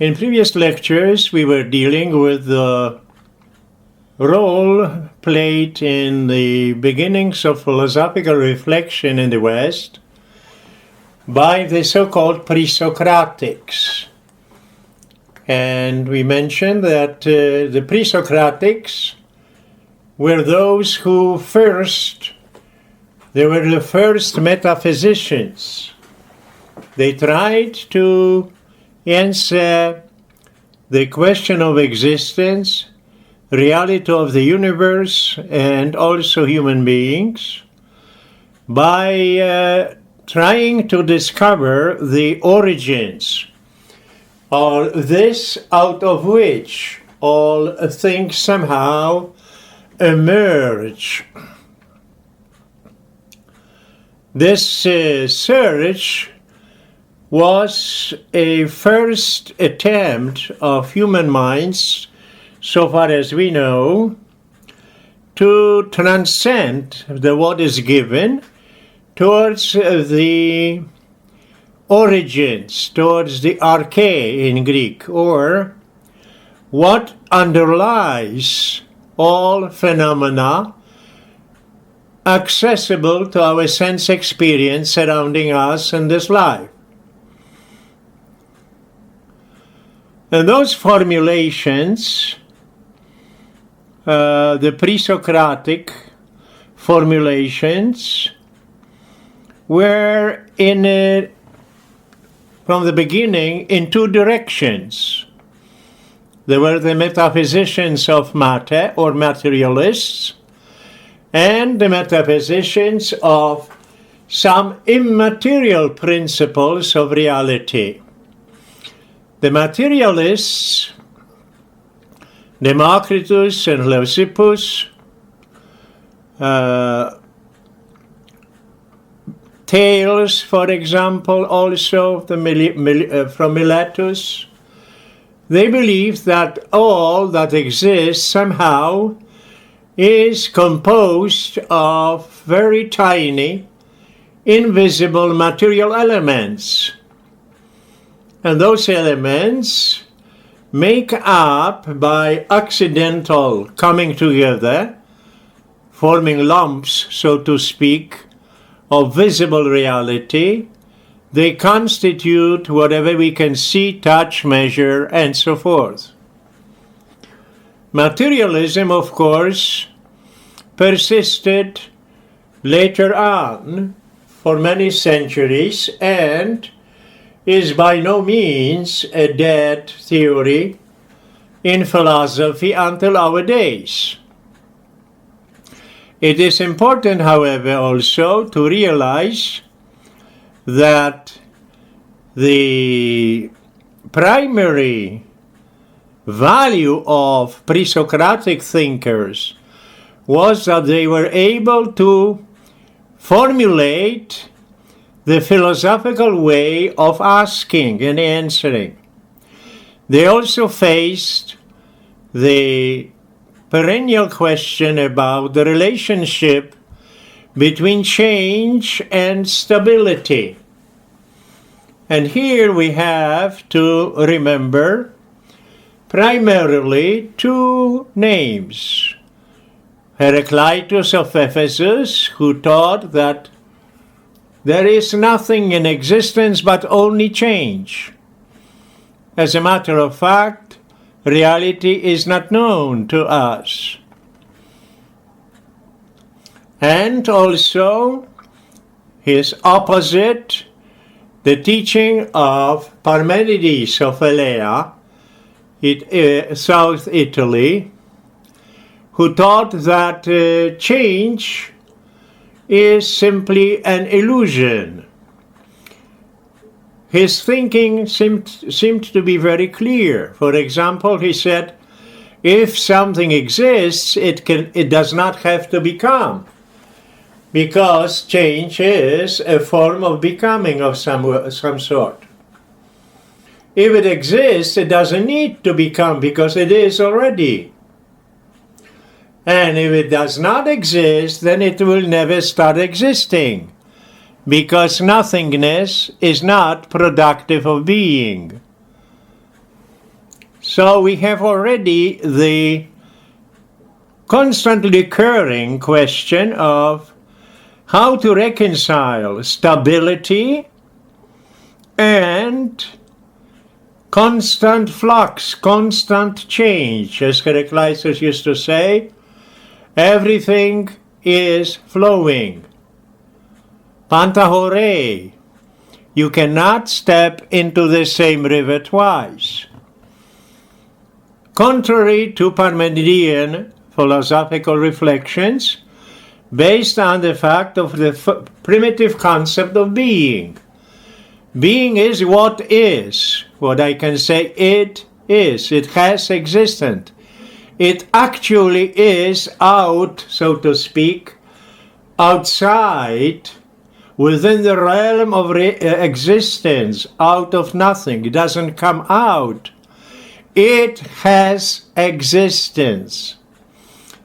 In previous lectures, we were dealing with the role played in the beginnings of philosophical reflection in the West by the so-called Pre-Socratics. And we mentioned that the Pre-Socratics were those who they were the first metaphysicians. They tried to answer the question of existence, reality of the universe, and also human beings by trying to discover the origins of this out of which all things somehow emerge. This search was a first attempt of human minds, so far as we know, to transcend what is given towards the origins, towards the arche in Greek, or what underlies all phenomena accessible to our sense experience surrounding us in this life. And those formulations, the pre-Socratic formulations, were from the beginning in two directions. There were the metaphysicians of matter, or materialists, and the metaphysicians of some immaterial principles of reality. The materialists, Democritus and Leucippus, Thales, for example, also from Miletus, they believe that all that exists somehow is composed of very tiny, invisible material elements. And those elements make up, by accidental coming together, forming lumps, so to speak, of visible reality, they constitute whatever we can see, touch, measure, and so forth. Materialism, of course, persisted later on for many centuries and is by no means a dead theory in philosophy until our days. It is important, however, also to realize that the primary value of pre-Socratic thinkers was that they were able to formulate the philosophical way of asking and answering. They also faced the perennial question about the relationship between change and stability. And here we have to remember primarily two names. Heraclitus of Ephesus, who taught that there is nothing in existence but only change. As a matter of fact, reality is not known to us. And also his opposite, the teaching of Parmenides of Elea, South Italy, who taught that change is simply an illusion. His thinking seemed to be very clear. For example, he said, if something exists, it does not have to become, because change is a form of becoming of some sort. If it exists, it doesn't need to become, because it is already. And if it does not exist, then it will never start existing, because nothingness is not productive of being. So we have already the constantly recurring question of how to reconcile stability and constant flux, constant change. As Heraclitus used to say, everything is flowing. Pantahore. You cannot step into the same river twice. Contrary to Parmenidean philosophical reflections, based on the fact of the primitive concept of being. Being is what is. What I can say, it is. It has existence. It actually is out, so to speak, outside, within the realm of existence, out of nothing. It doesn't come out. It has existence.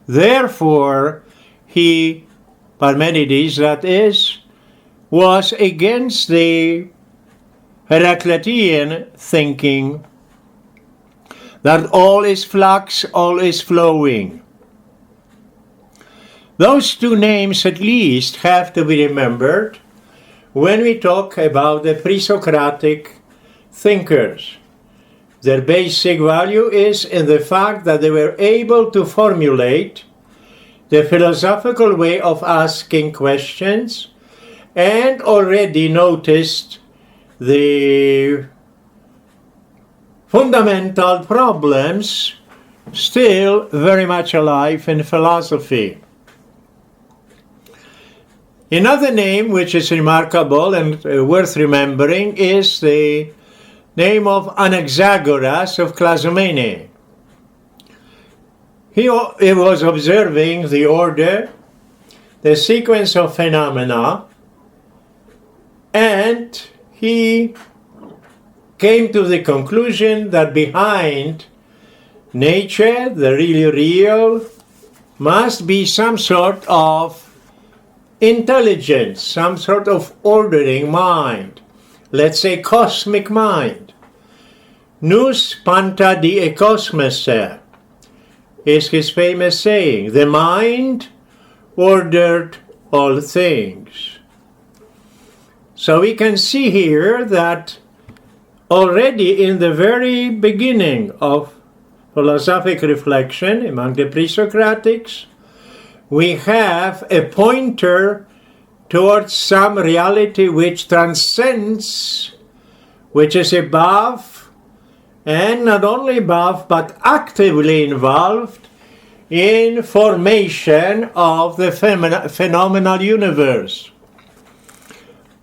Therefore, Parmenides, that is, was against the Heraclitean thinking that all is flux, all is flowing. Those two names at least have to be remembered when we talk about the pre-Socratic thinkers. Their basic value is in the fact that they were able to formulate the philosophical way of asking questions and already noticed the fundamental problems still very much alive in philosophy. Another name which is remarkable and worth remembering is the name of Anaxagoras of Clazomene. He was observing the order, the sequence of phenomena, and he came to the conclusion that behind nature, the really real, must be some sort of intelligence, some sort of ordering mind, let's say cosmic mind. Nous panta di ekosmese is his famous saying. The mind ordered all things. So we can see here that already in the very beginning of philosophic reflection among the pre-Socratics, we have a pointer towards some reality which transcends, which is above, and not only above, but actively involved in formation of the phenomenal universe.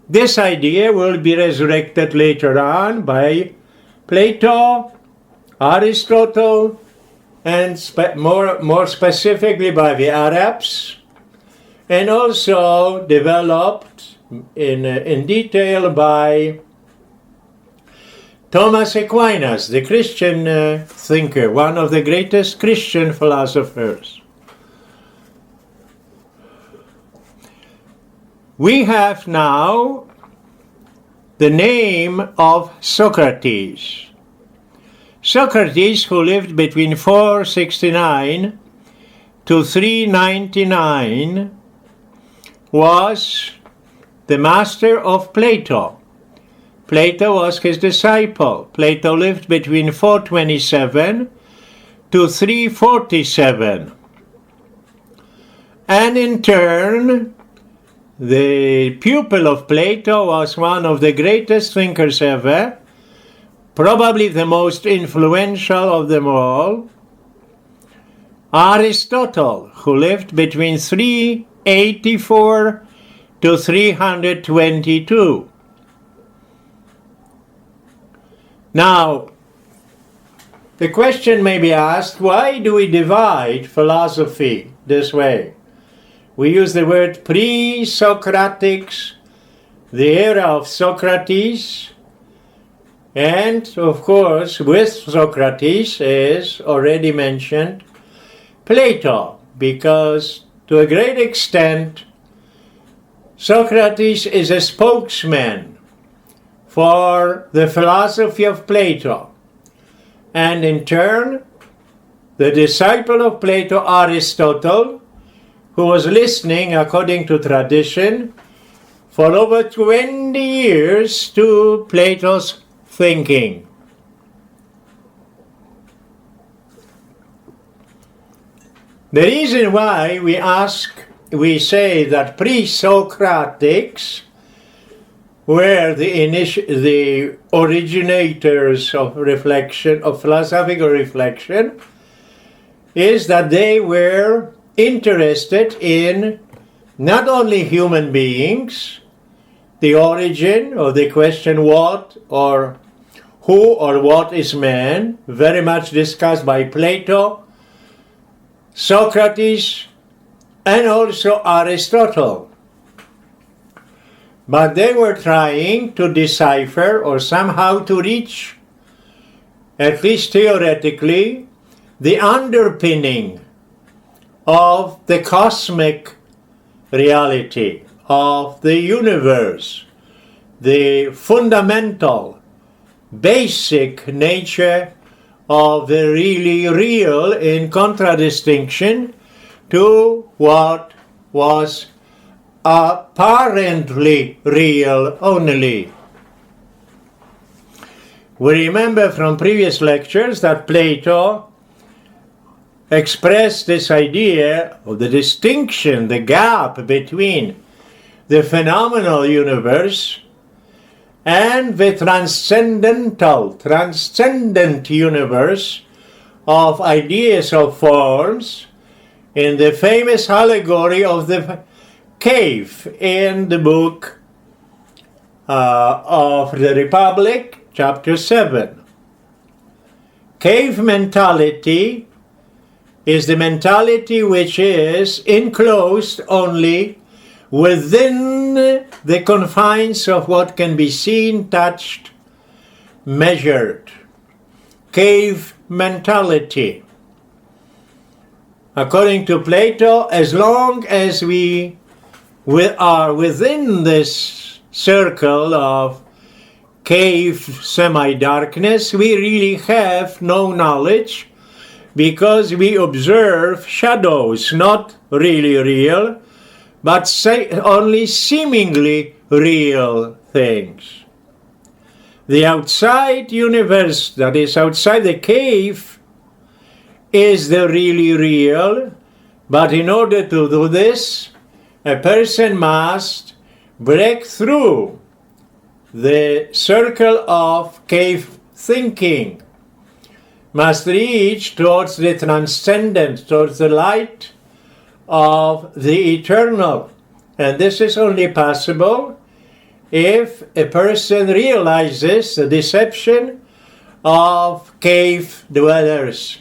This idea will be resurrected later on by Plato, Aristotle, and more specifically by the Arabs, and also developed in detail by Thomas Aquinas, the Christian thinker, one of the greatest Christian philosophers. We have now the name of Socrates. Socrates, who lived between 469 to 399, was the master of Plato. Plato was his disciple. Plato lived between 427 to 347. And in turn, the pupil of Plato was one of the greatest thinkers ever, probably the most influential of them all, Aristotle, who lived between 384 to 322. Now, the question may be asked, why do we divide philosophy this way? We use the word pre-Socratics, the era of Socrates, and of course with Socrates, as already mentioned, Plato, because to a great extent Socrates is a spokesman for the philosophy of Plato. And in turn, the disciple of Plato, Aristotle, who was listening, according to tradition, for over 20 years to Plato's thinking. The reason why we say that pre-Socratics were the originators of reflection, of philosophical reflection, is that they were interested in not only human beings, the origin or the question what or who or what is man, very much discussed by Plato, Socrates, and also Aristotle. But they were trying to decipher or somehow to reach, at least theoretically, the underpinning of the cosmic reality of the universe, the fundamental, basic nature of the really real, in contradistinction to what was apparently real only. We remember from previous lectures that Plato expressed this idea of the distinction, the gap between the phenomenal universe and the transcendent universe of ideas, of forms, in the famous allegory of the cave in the book of the Republic, chapter 7. Cave mentality is the mentality which is enclosed only within the confines of what can be seen, touched, measured. Cave mentality. According to Plato, as long as we are within this circle of cave semi-darkness, we really have no knowledge, because we observe shadows, not really real, but only seemingly real things. The outside universe, that is outside the cave, is the really real, but in order to do this, a person must break through the circle of cave thinking, must reach towards the transcendent, towards the light of the eternal. And this is only possible if a person realizes the deception of cave dwellers.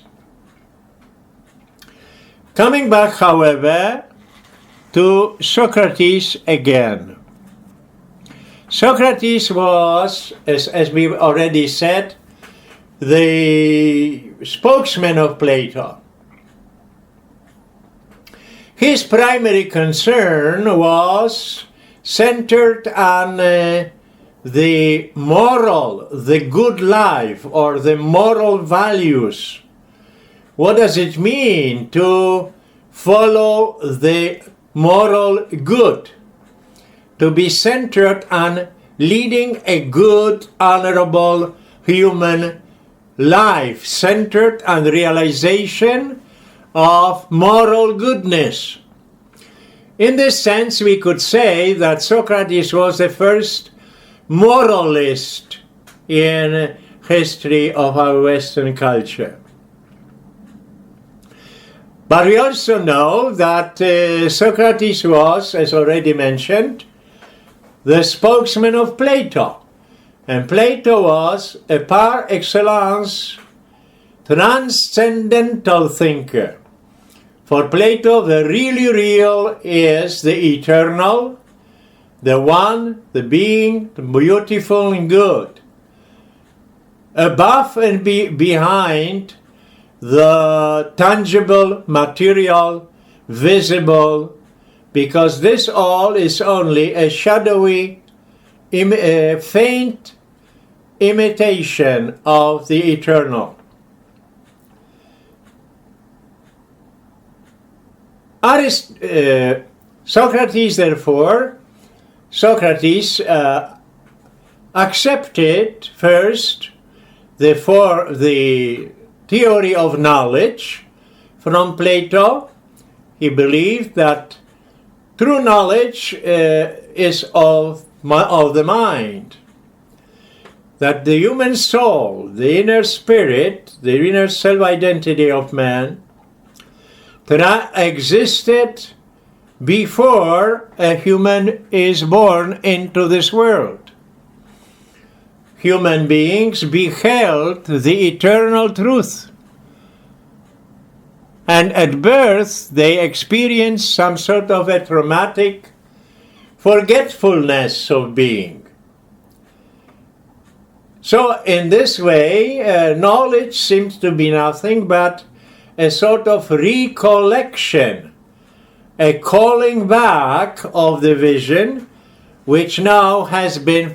Coming back, however, to Socrates again. Socrates was, as we've already said, the spokesman of Plato. His primary concern was centered on the moral, the good life, or the moral values. What does it mean to follow the moral good? To be centered on leading a good, honorable human life, centered on realization of moral goodness. In this sense, we could say that Socrates was the first moralist in history of our Western culture. But we also know that Socrates was, as already mentioned, the spokesman of Plato. And Plato was a par excellence transcendental thinker. For Plato, the really real is the eternal, the one, the being, the beautiful and good. Above and behind the tangible, material, visible, because this all is only a shadowy, faint imitation of the eternal. Socrates, therefore, accepted first the theory of knowledge from Plato. He believed that true knowledge is of the mind, that the human soul, the inner spirit, the inner self-identity of man, existed before a human is born into this world. Human beings beheld the eternal truth, and at birth they experienced some sort of a traumatic forgetfulness of being. So in this way, knowledge seems to be nothing but a sort of recollection, a calling back of the vision, which now has been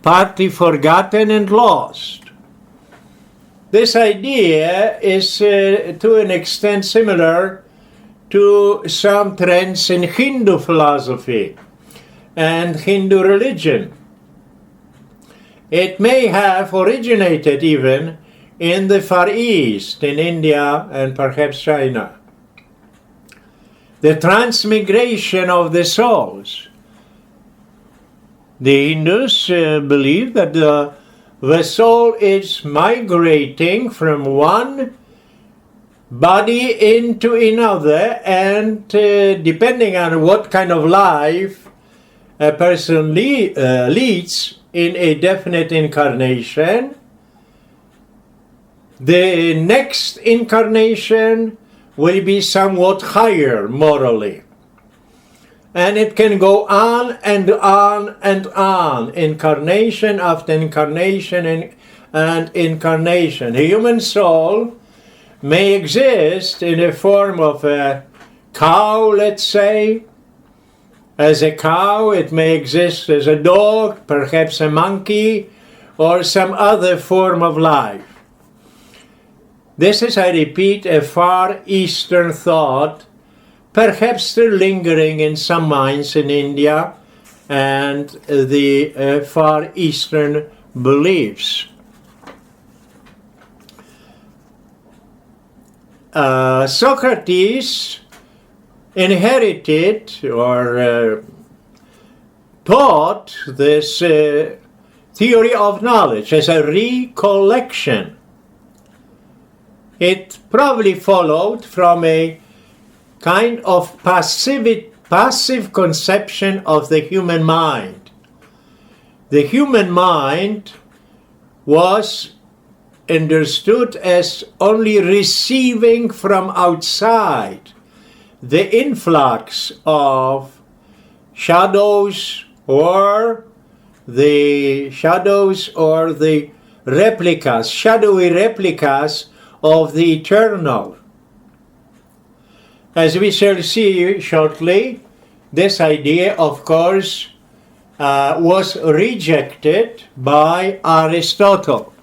partly forgotten and lost. This idea is to an extent similar to some trends in Hindu philosophy and Hindu religion. It may have originated even in the Far East, in India and perhaps China. The transmigration of the souls. The Hindus believe that the soul is migrating from one body into another, and depending on what kind of life a person leads in a definite incarnation, the next incarnation will be somewhat higher morally. And it can go on and on and on, incarnation after incarnation and incarnation. The human soul may exist in the form of a cow, let's say. As a cow, it may exist as a dog, perhaps a monkey, or some other form of life. This is, I repeat, a Far Eastern thought, perhaps still lingering in some minds in India and the Far Eastern beliefs. Socrates inherited or taught this theory of knowledge as a recollection. It probably followed from a kind of passive conception of the human mind. The human mind was understood as only receiving from outside the influx of shadows or the replicas, shadowy replicas of the eternal. As we shall see shortly, this idea, of course, was rejected by Aristotle.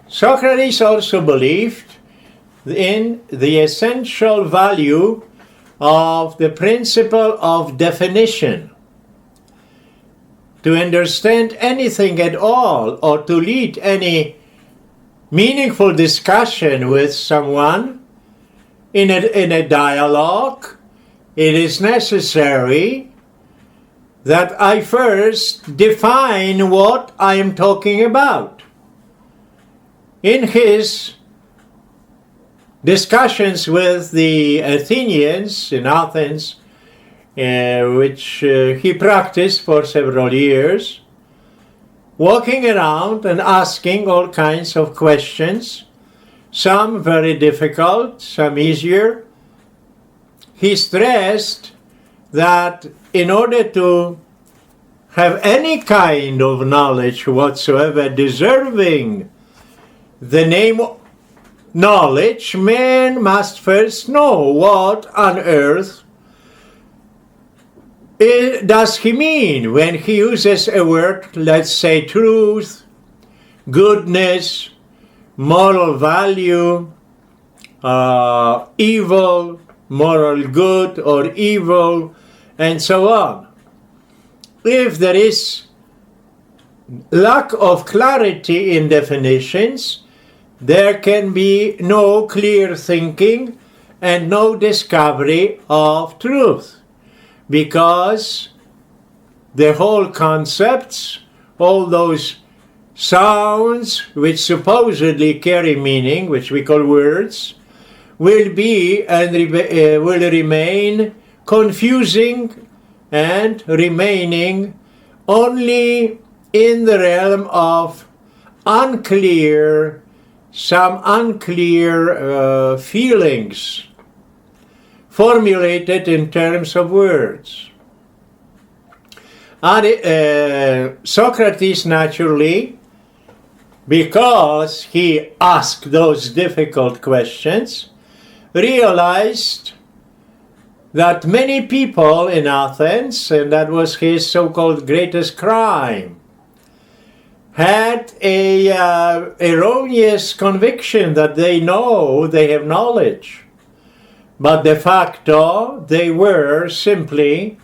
Socrates also believed in the essential value of the principle of definition. To understand anything at all or to lead any meaningful discussion with someone in a dialogue, it is necessary that I first define what I am talking about. In his discussions with the Athenians in Athens, which he practiced for several years, walking around and asking all kinds of questions, some very difficult, some easier. He stressed that in order to have any kind of knowledge whatsoever deserving the name knowledge, man must first know what on earth does he mean when he uses a word, let's say truth, goodness, moral value, evil, moral good or evil, and so on. If there is lack of clarity in definitions, there can be no clear thinking and no discovery of truth, because the whole concepts, all those sounds which supposedly carry meaning, which we call words, will be and will remain confusing and remaining only in the realm of some unclear feelings formulated in terms of words. Socrates, naturally, because he asked those difficult questions, realized that many people in Athens, and that was his so-called greatest crime, had a erroneous conviction that they know they have knowledge, but de facto they were simply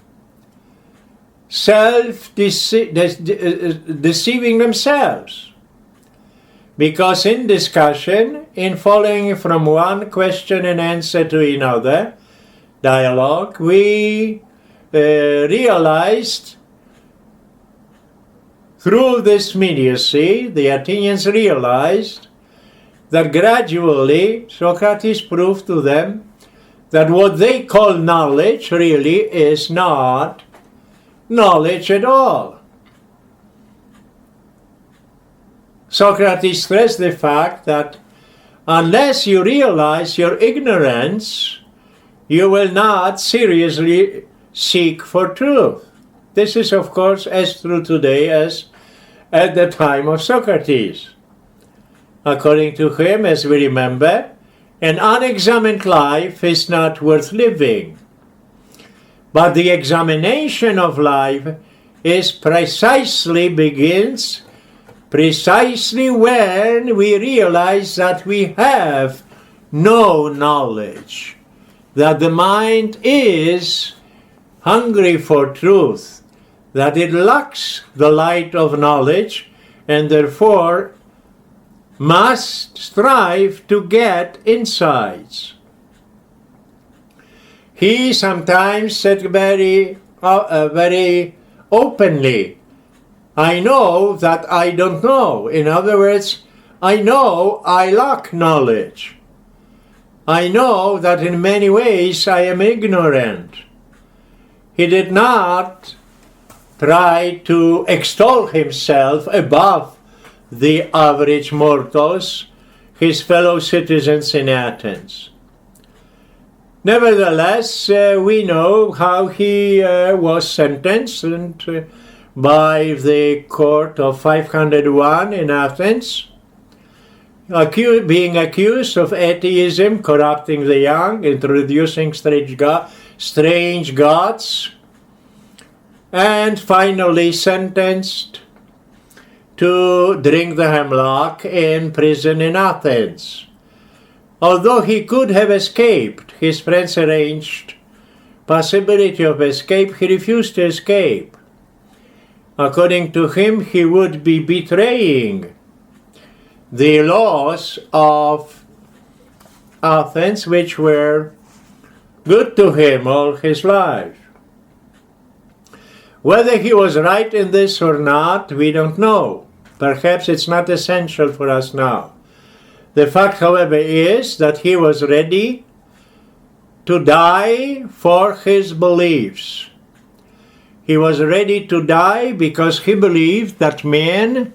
deceiving themselves. Because in discussion, in following from one question and answer to another dialogue, we realized through this immediacy, the Athenians realized that gradually Socrates proved to them that what they call knowledge really is not knowledge at all. Socrates stressed the fact that unless you realize your ignorance, you will not seriously seek for truth. This is, of course, as true today as at the time of Socrates. According to him, as we remember, an unexamined life is not worth living. But the examination of life begins precisely when we realize that we have no knowledge, that the mind is hungry for truth, that it lacks the light of knowledge, and therefore must strive to get insights. He sometimes said very openly, I know that I don't know. In other words, I know I lack knowledge. I know that in many ways I am ignorant. He did not try to extol himself above the average mortals, his fellow citizens in Athens. Nevertheless, we know how he was sentenced by the court of 501 in Athens, being accused of atheism, corrupting the young, introducing strange gods, and finally sentenced to drink the hemlock in prison in Athens. Although he could have escaped, his friends arranged possibility of escape, he refused to escape. According to him, he would be betraying the laws of Athens, which were good to him all his life. Whether he was right in this or not, we don't know. Perhaps it's not essential for us now. The fact, however, is that he was ready to die for his beliefs. He was ready to die because he believed that man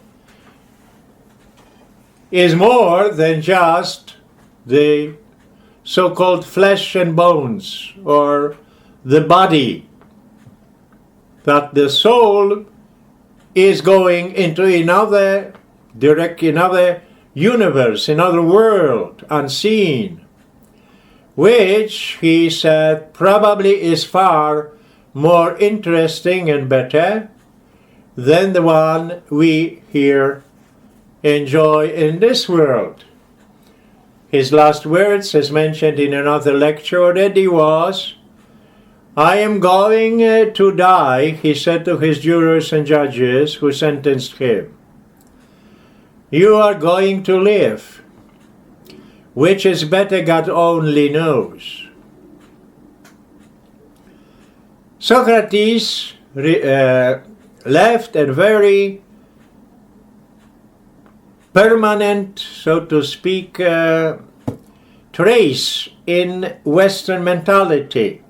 is more than just the so-called flesh and bones, or the body, that the soul is going into another universe, another world, unseen, which, he said, probably is far more interesting and better than the one we here enjoy in this world. His last words, as mentioned in another lecture already, was, "I am going to die," he said to his jurors and judges who sentenced him. "You are going to live. Which is better, God only knows." Socrates left a very permanent, so to speak, trace in Western mentality,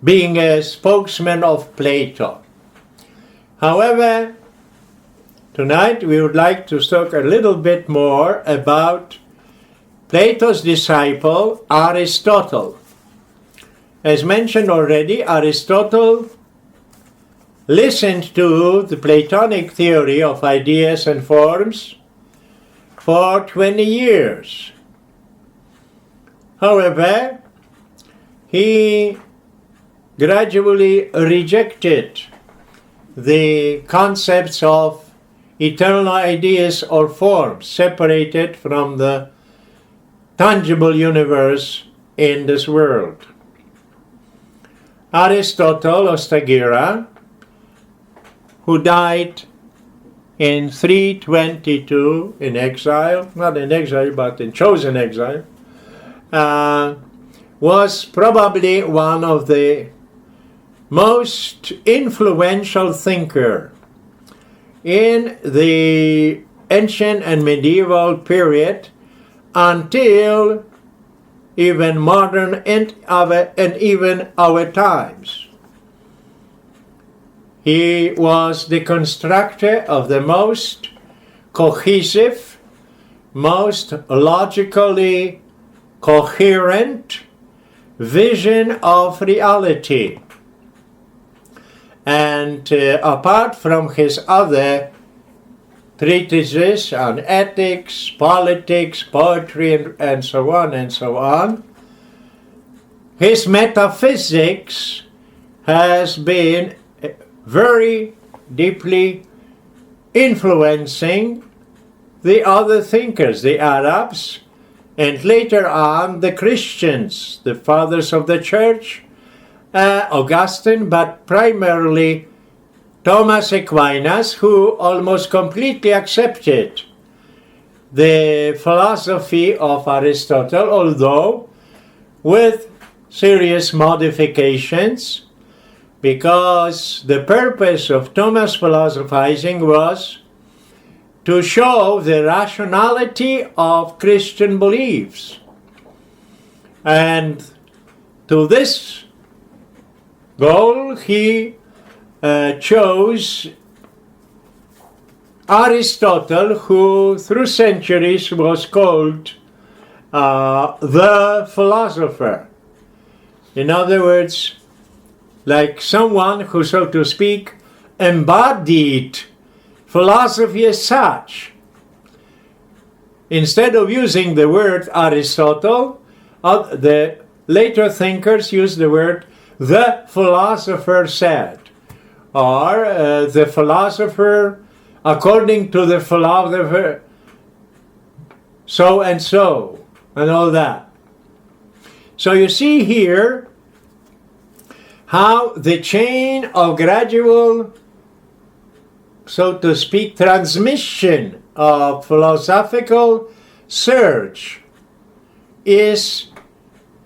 being a spokesman of Plato. However, tonight we would like to talk a little bit more about Plato's disciple Aristotle. As mentioned already, Aristotle listened to the Platonic theory of ideas and forms for 20 years. However, he gradually rejected the concepts of eternal ideas or forms separated from the tangible universe in this world. Aristotle of Stagira, who died in 322 in exile, not in exile, but in chosen exile, was probably one of the most influential thinker in the ancient and medieval period until even modern and even our times. He was the constructor of the most cohesive, most logically coherent vision of reality. And apart from his other treatises on ethics, politics, poetry, and so on, his metaphysics has been very deeply influencing the other thinkers, the Arabs, and later on the Christians, the fathers of the church, Augustine, but primarily Thomas Aquinas, who almost completely accepted the philosophy of Aristotle, although with serious modifications, because the purpose of Thomas' philosophizing was to show the rationality of Christian beliefs. And to this goal, he chose Aristotle, who through centuries was called the philosopher. In other words, like someone who, so to speak, embodied philosophy as such. Instead of using the word Aristotle, the later thinkers used the word the philosopher said, or the philosopher according to the philosopher so and so, and all that. So you see here how the chain of gradual, so to speak, transmission of philosophical search is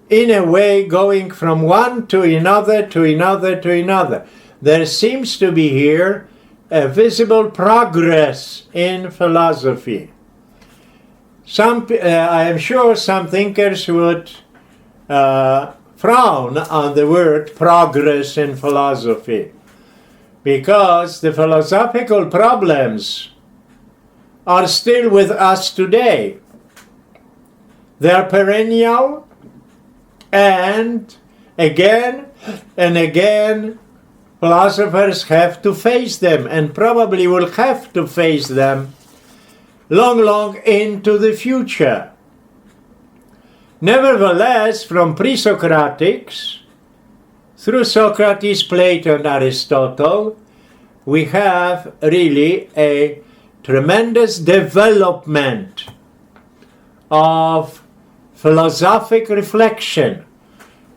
in a way going from one to another to another to another. There seems to be here a visible progress in philosophy. I am sure some thinkers would frown on the word progress in philosophy, because the philosophical problems are still with us today. They are perennial, and again and again philosophers have to face them, and probably will have to face them long into the future. Nevertheless, from Pre-Socratics, through Socrates, Plato, and Aristotle, we have really a tremendous development of philosophic reflection,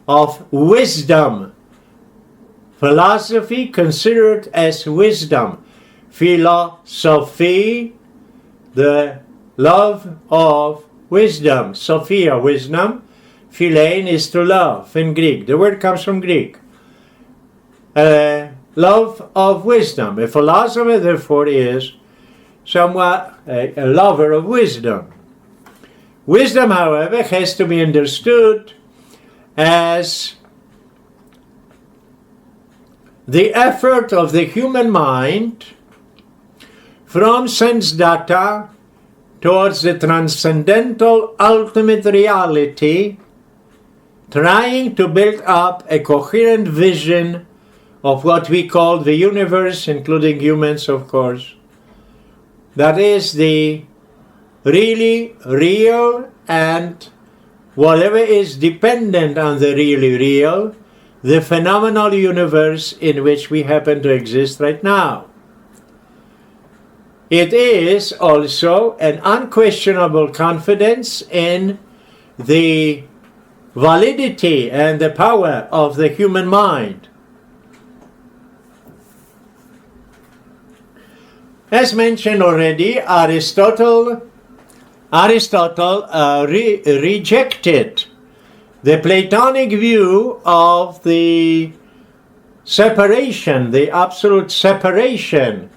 of wisdom. Philosophy considered as wisdom. Philosophy, the love of wisdom. Sophia, wisdom. Philein is to love in Greek. The word comes from Greek. Love of wisdom. A philosopher, therefore, is somewhat a lover of wisdom. Wisdom, however, has to be understood as the effort of the human mind from sense data towards the transcendental ultimate reality, trying to build up a coherent vision of what we call the universe, including humans, of course. That is the really real and whatever is dependent on the really real, the phenomenal universe in which we happen to exist right now. It is also an unquestionable confidence in the validity and the power of the human mind. As mentioned already, Aristotle rejected the Platonic view of the separation, the absolute separation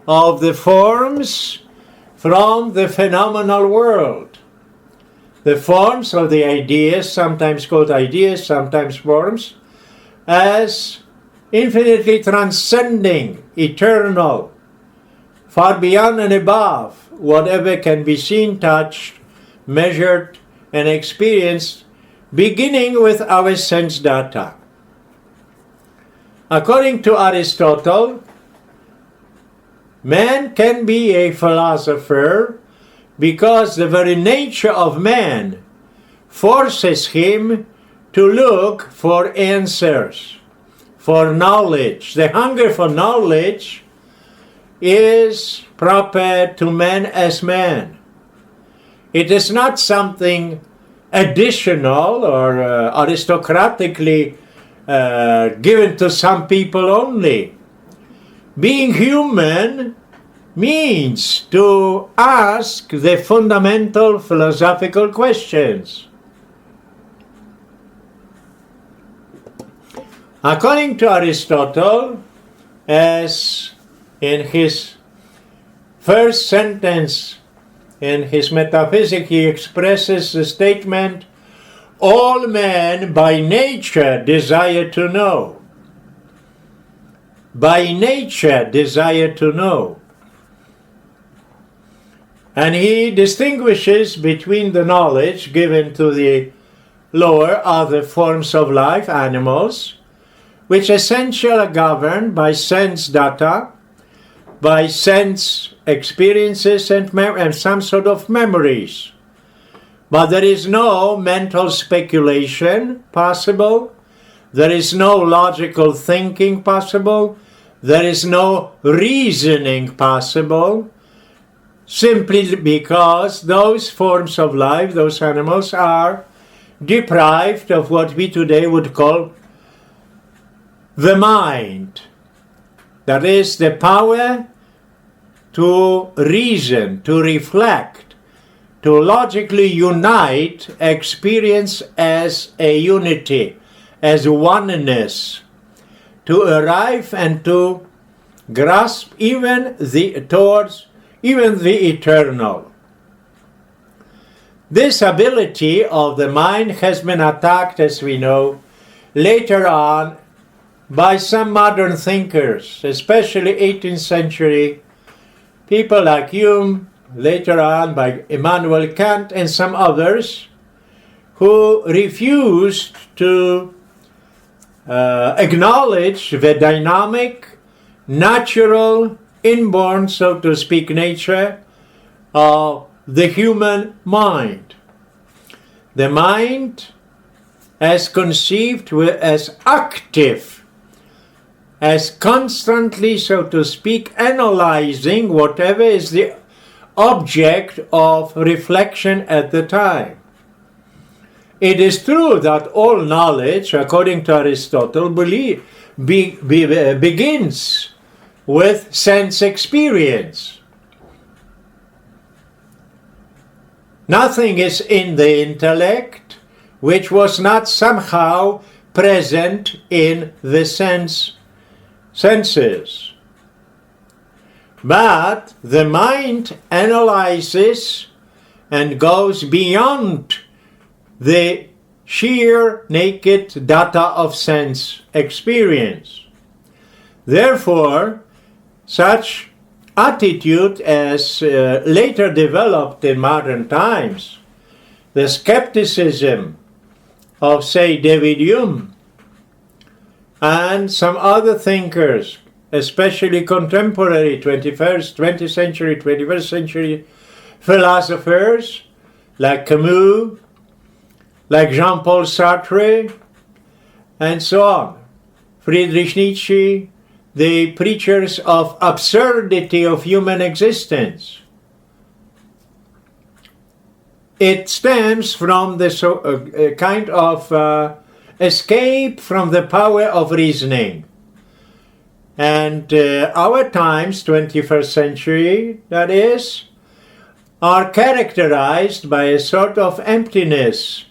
of the forms from the phenomenal world. The forms of the ideas, sometimes called ideas, sometimes forms, as infinitely transcending, eternal, far beyond and above whatever can be seen, touched, measured, and experienced, beginning with our sense data. According to Aristotle, man can be a philosopher because the very nature of man forces him to look for answers, for knowledge. The hunger for knowledge is proper to man as man. It is not something additional or aristocratically given to some people only. Being human means to ask the fundamental philosophical questions. According to Aristotle, as in his first sentence in his Metaphysics, he expresses the statement, all men by nature desire to know. By nature desire to know. And he distinguishes between the knowledge given to the lower other forms of life, animals, which essentially are governed by sense data, by sense experiences and some sort of memories. But there is no mental speculation possible. There is no logical thinking possible. There is no reasoning possible, simply because those forms of life, those animals, are deprived of what we today would call the mind. That is, the power to reason, to reflect, to logically unite experience as a unity, as oneness, to arrive and to grasp even the eternal. This ability of the mind has been attacked, as we know, later on by some modern thinkers, especially 18th century people like Hume, later on by Immanuel Kant and some others, who refused to acknowledge the dynamic, natural, inborn, so to speak, nature of the human mind. The mind as conceived as active as constantly, so to speak, analyzing whatever is the object of reflection at the time. It is true that all knowledge, according to Aristotle, begins with sense experience. Nothing is in the intellect which was not somehow present in the senses. But the mind analyzes and goes beyond the sheer naked data of sense experience. Therefore, such attitude as later developed in modern times, the skepticism of, say, David Hume and some other thinkers, especially contemporary 20th century, 21st century philosophers like Camus, like Jean-Paul Sartre, and so on, Friedrich Nietzsche, the preachers of absurdity of human existence. It stems from the kind of escape from the power of reasoning. And our times, 21st century, that is, are characterized by a sort of emptiness.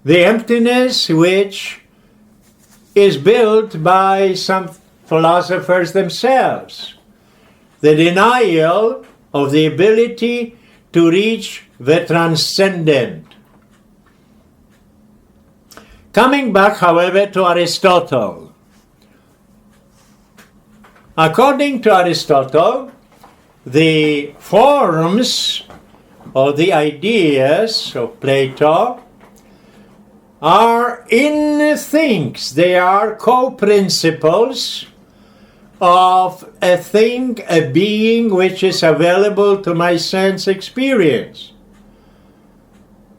The emptiness which is built by some philosophers themselves. The denial of the ability to reach the transcendent. Coming back, however, to Aristotle. According to Aristotle, the forms or the ideas of Plato are in things. They are co-principles of a thing, a being which is available to my sense experience.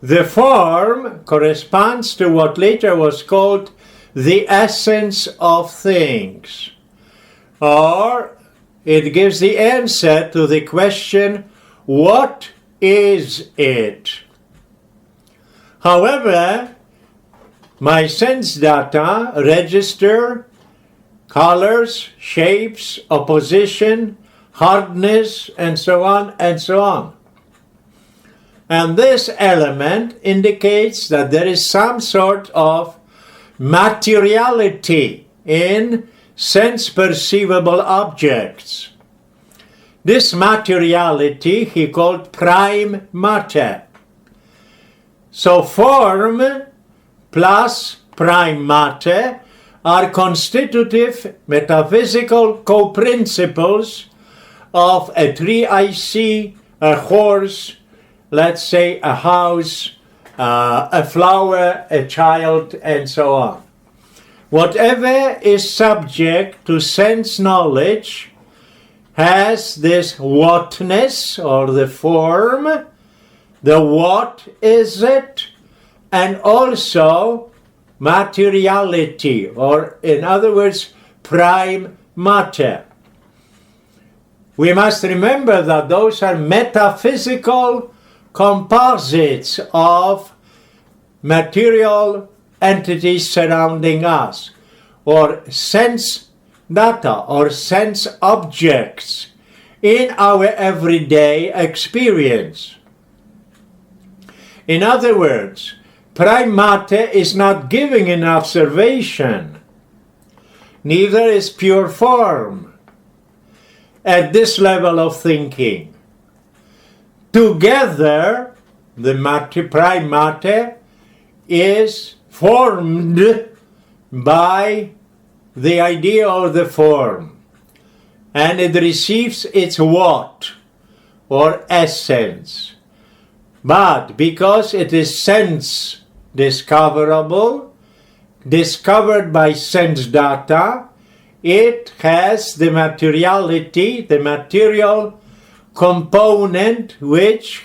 The form corresponds to what later was called the essence of things, or it gives the answer to the question, what is it? However, my sense data register colors, shapes, opposition, hardness, and so on and so on. And this element indicates that there is some sort of materiality in sense-perceivable objects. This materiality he called prime matter. So form plus prime matter are constitutive metaphysical co-principles of a tree I see, a horse, let's say a house, a flower, a child, and so on. Whatever is subject to sense knowledge has this whatness, or the form, the what is it, and also materiality, or in other words, prime matter. We must remember that those are metaphysical composites of material entities surrounding us, or sense data, or sense objects in our everyday experience. In other words, prime matter is not giving an observation, neither is pure form at this level of thinking. Together, the prime matter is formed by the idea of the form, and it receives its what, or essence. But because it is sense discoverable, discovered by sense data, it has the materiality, the material component, which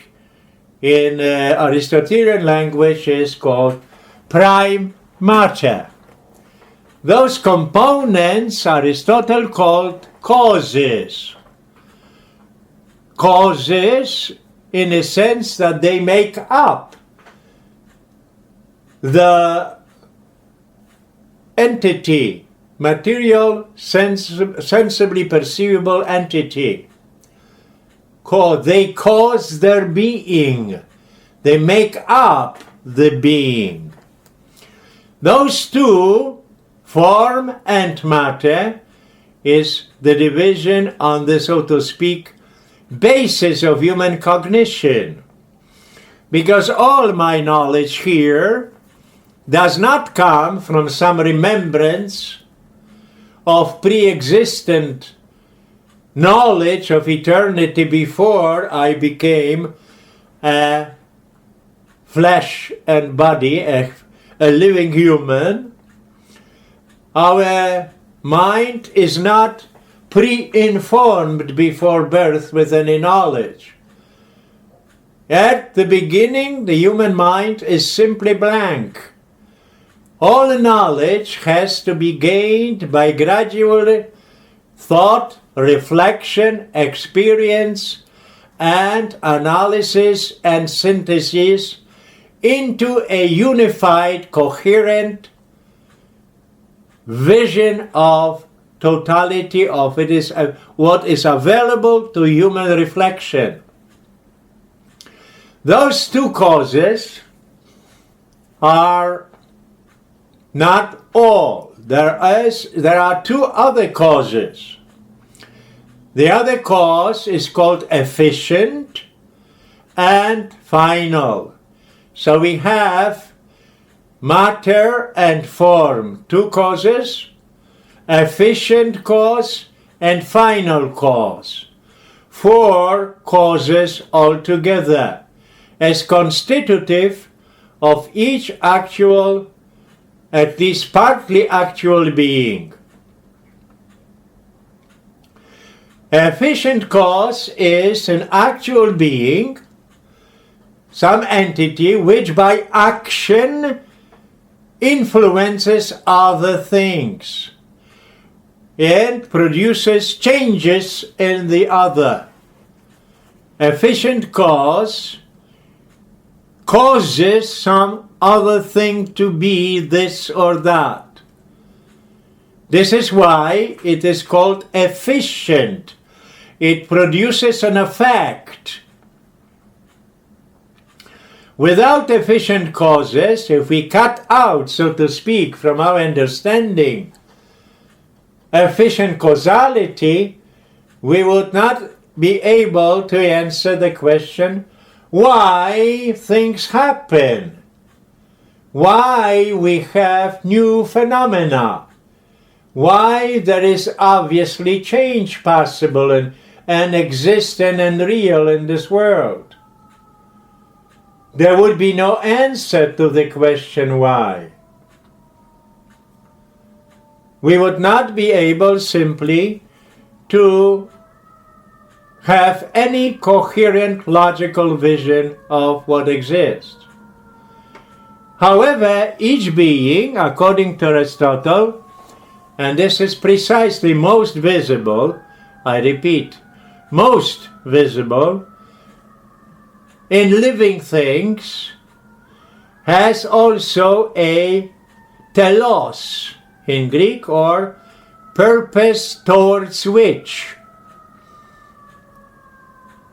in Aristotelian language is called prime matter. Those components Aristotle called causes. Causes in a sense that they make up the entity, material, sensibly perceivable entity. They cause their being. They make up the being. Those two, form and matter, is the division on the, so to speak, basis of human cognition. Because all my knowledge here does not come from some remembrance of pre-existent knowledge of eternity before I became a flesh and body, a living human. Our mind is not pre-informed before birth with any knowledge. At the beginning, the human mind is simply blank. All knowledge has to be gained by gradual thought, reflection, experience, and analysis and synthesis into a unified, coherent vision of totality of it is what is available to human reflection. Those two causes are not all. There are two other causes. The other cause is called efficient and final. So we have matter and form, two causes, efficient cause and final cause. Four causes altogether, as constitutive of each actual, at least partly actual being. Efficient cause is an actual being, some entity which by action influences other things and produces changes in the other. Efficient cause causes some other thing to be this or that. This is why it is called efficient. It produces an effect. Without efficient causes, if we cut out, so to speak, from our understanding efficient causality, we would not be able to answer the question why things happen, why we have new phenomena, why there is obviously change possible and existent and real in this world. There would be no answer to the question why. We would not be able simply to have any coherent logical vision of what exists. However, each being, according to Aristotle, and this is precisely most visible, I repeat, most visible in living things, has also a telos in Greek, or purpose towards which.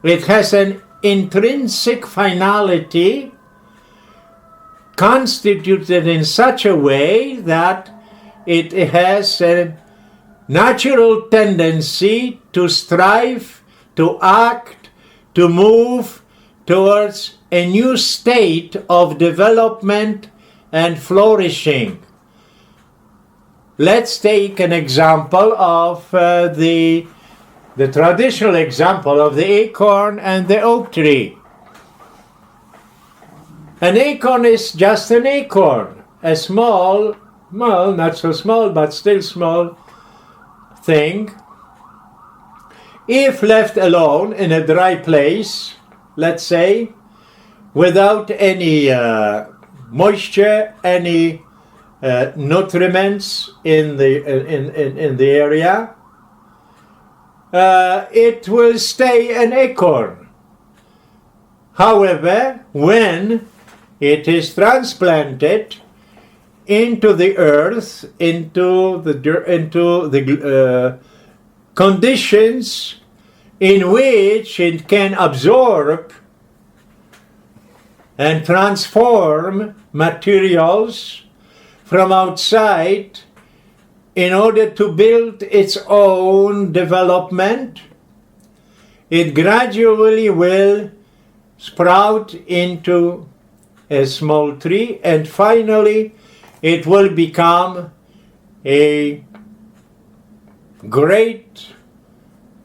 It has an intrinsic finality constituted in such a way that it has a natural tendency to strive, to act, to move towards a new state of development and flourishing. Let's take an example of the traditional example of the acorn and the oak tree. An acorn is just an acorn, a small, well, not so small, but still small thing. If left alone in a dry place, let's say, without any moisture, any nutriments in the area, it will stay an acorn. However, when it is transplanted into the earth, into the conditions in which it can absorb and transform materials from outside in order to build its own development, it gradually will sprout into a small tree, and finally it will become a great,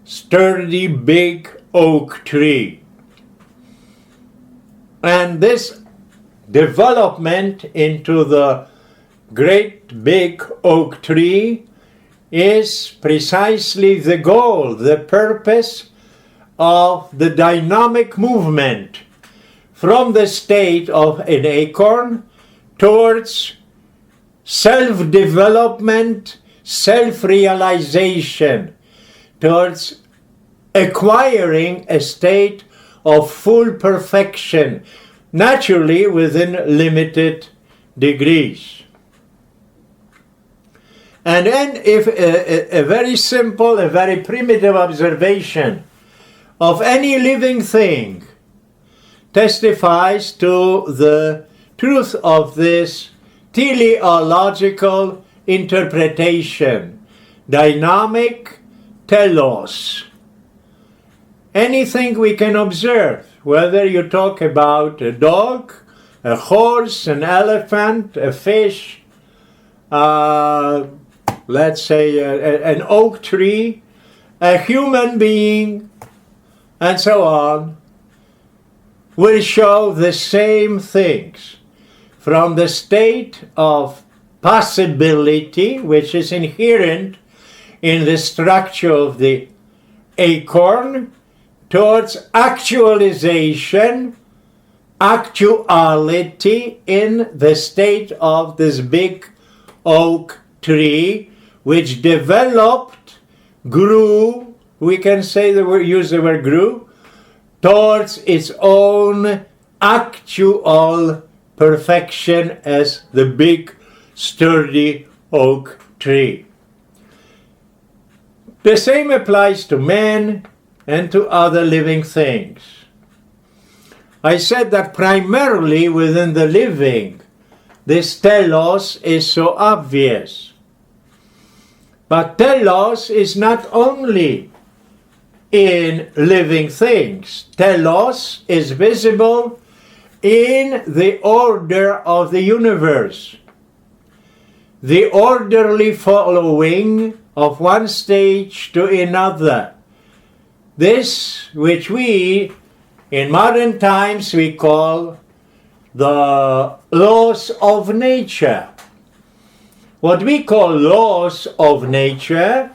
sturdy, big oak tree. And this development into the great big oak tree is precisely the goal, the purpose of the dynamic movement from the state of an acorn towards self-development, self-realization, towards acquiring a state of full perfection, naturally within limited degrees. And then if a very simple, a very primitive observation of any living thing testifies to the truth of this teleological interpretation, dynamic telos. Anything we can observe, whether you talk about a dog, a horse, an elephant, a fish, let's say an oak tree, a human being, and so on, will show the same things. From the state of possibility, which is inherent in the structure of the acorn, towards actualization, actuality in the state of this big oak tree, which developed, grew, we can say use the word grew, towards its own actual perfection as the big, sturdy oak tree. The same applies to man and to other living things. I said that primarily within the living, this telos is so obvious. But telos is not only in living things. Telos is visible in the order of the universe, the orderly following of one stage to another. This, which we, in modern times, we call the laws of nature. What we call laws of nature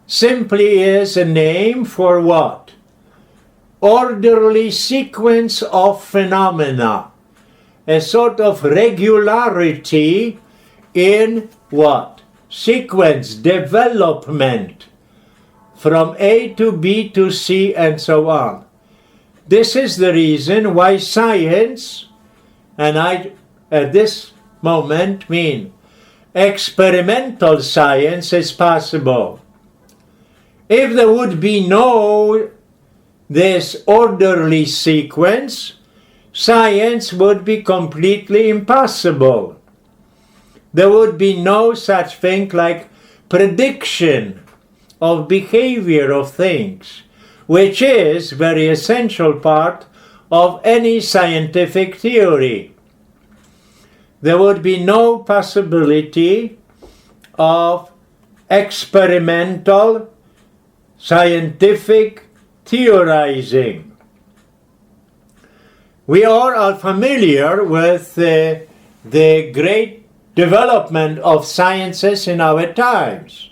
simply is a name for what? Orderly sequence of phenomena, a sort of regularity in what? Sequence, development, from A to B to C and so on. This is the reason why science, and I at this moment mean experimental science, is possible. If there would be no this orderly sequence, science would be completely impossible. There would be no such thing like prediction of behavior of things, which is a very essential part of any scientific theory. There would be no possibility of experimental scientific theorizing. We are all familiar with the great development of sciences in our times.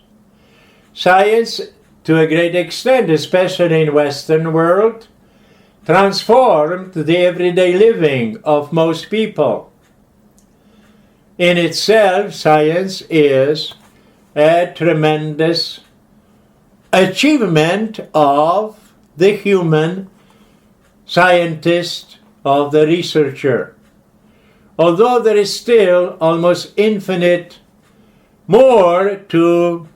Science, to a great extent, especially in Western world, transformed the everyday living of most people. in itself, science is a tremendous achievement of the human scientist, of the researcher. Although there is still almost infinite more to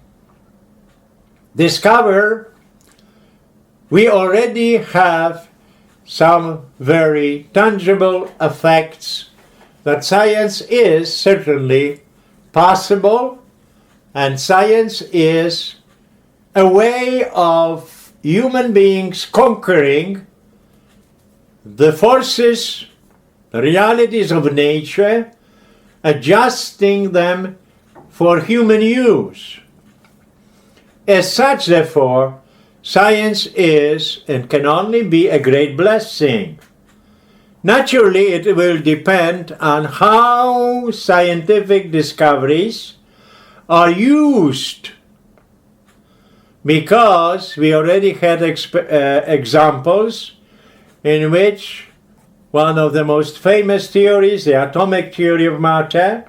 discover, we already have some very tangible effects that science is certainly possible, and science is a way of human beings conquering the forces, the realities of nature, adjusting them for human use. As such, therefore, science is and can only be a great blessing. Naturally, it will depend on how scientific discoveries are used, because we already had examples in which one of the most famous theories, the atomic theory of matter,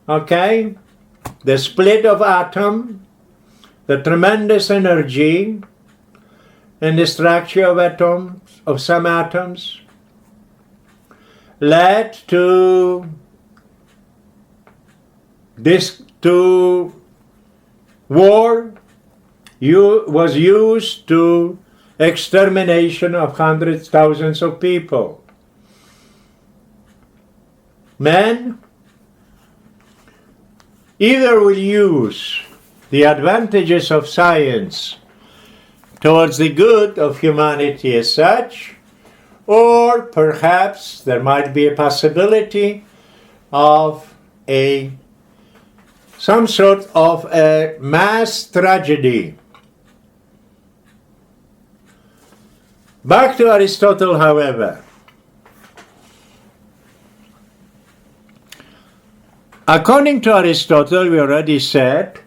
okay, the split of atom, the tremendous energy in the structure of atoms, of some atoms, led to war, was used to extermination of hundreds, thousands of people. Men either will use the advantages of science towards the good of humanity as such, or perhaps there might be a possibility of some sort of a mass tragedy. Back to Aristotle, however. According to Aristotle, we already said,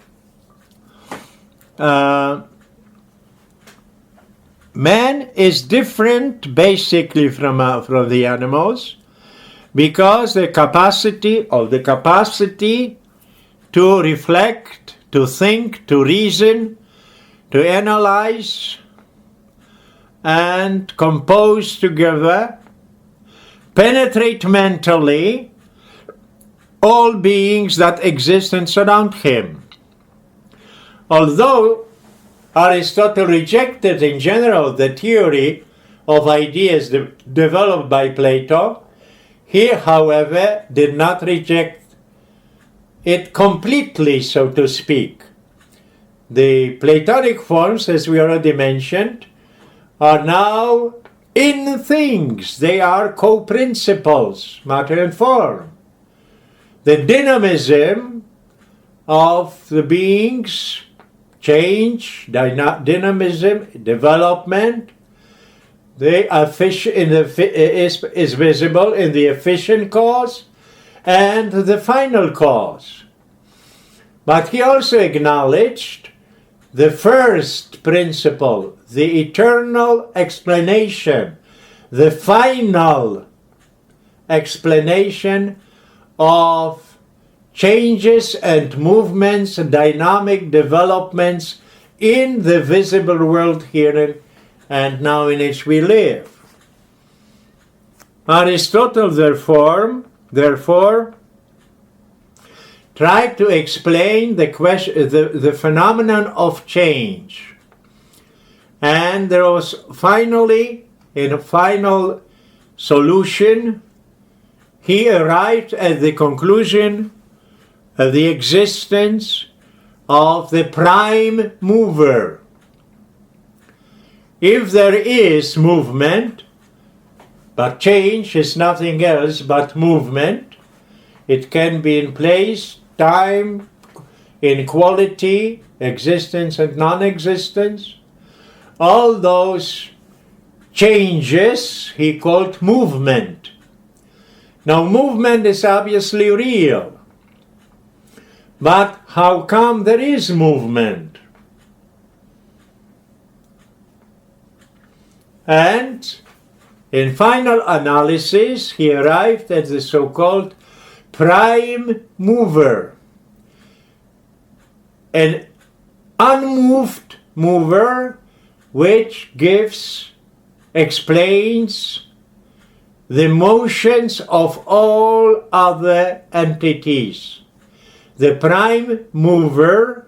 man is different basically from the animals, because the capacity to reflect, to think, to reason, to analyze, and compose together, penetrate mentally all beings that exist and surround him. Although Aristotle rejected in general the theory of ideas developed by Plato, he, however, did not reject it completely, so to speak. The Platonic forms, as we already mentioned, are now in things. They are co-principles, matter and form. The dynamism of the beings, change, dynamism, development, is visible in the efficient cause and the final cause. But he also acknowledged the first principle, the eternal explanation, the final explanation of changes and movements and dynamic developments in the visible world here and now in which we live. Aristotle, therefore, tried to explain the phenomenon of change. And there was finally, in a final solution, he arrived at the conclusion of the existence of the prime mover. If there is movement, but change is nothing else but movement, it can be in place, time, in quality, existence and non-existence. All those changes he called movement. Now, movement is obviously real. But how come there is movement? And in final analysis, he arrived at the so-called prime mover, an unmoved mover which explains the motions of all other entities. The prime mover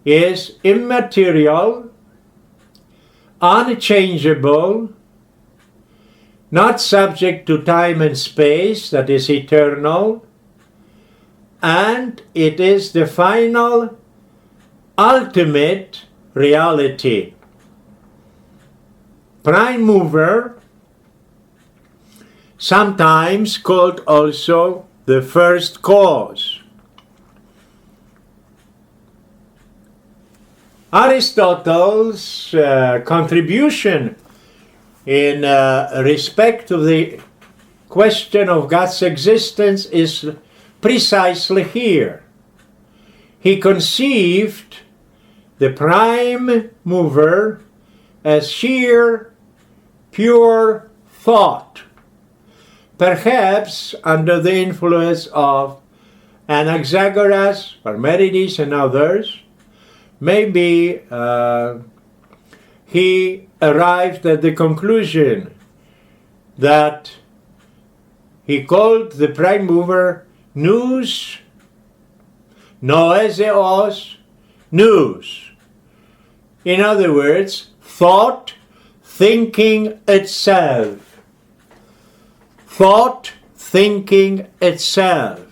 is immaterial, unchangeable, not subject to time and space, that is eternal, and it is the final, ultimate reality. Prime mover, sometimes called also the first cause. Aristotle's contribution in respect to the question of God's existence is precisely here. He conceived the prime mover as sheer, pure thought, perhaps under the influence of Anaxagoras, Parmenides, and others. Maybe he arrived at the conclusion that he called the prime mover nous, noeseos, nous. In other words, thought thinking itself. Thought thinking itself.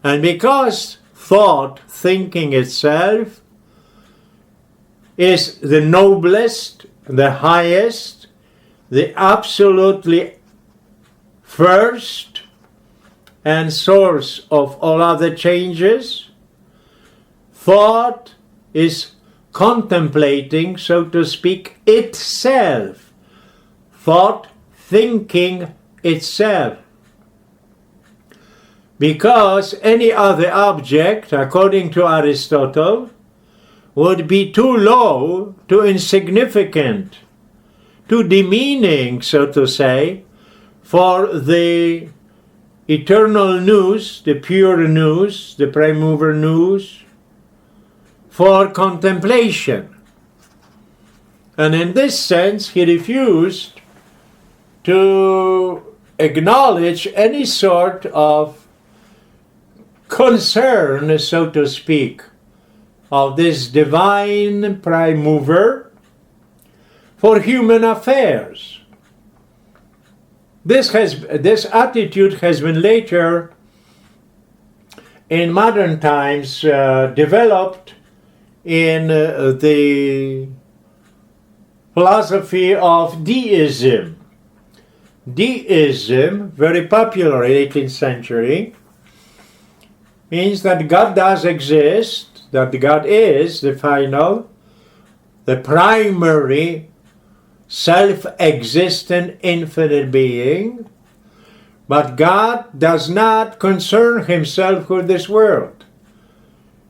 And because thought thinking itself is the noblest, the highest, the absolutely first and source of all other changes, thought is contemplating, so to speak, itself. Thought thinking itself. Because any other object, according to Aristotle, would be too low, too insignificant, too demeaning, so to say, for the eternal nous, the pure nous, the prime mover nous, for contemplation. And in this sense, he refused to acknowledge any sort of concern, so to speak, of this divine prime mover for human affairs. This attitude has been later, in modern times, developed in the philosophy of deism. Deism, very popular in the 18th century, means that God does exist, that God is the final, the primary, self-existent, infinite being, but God does not concern himself with this world.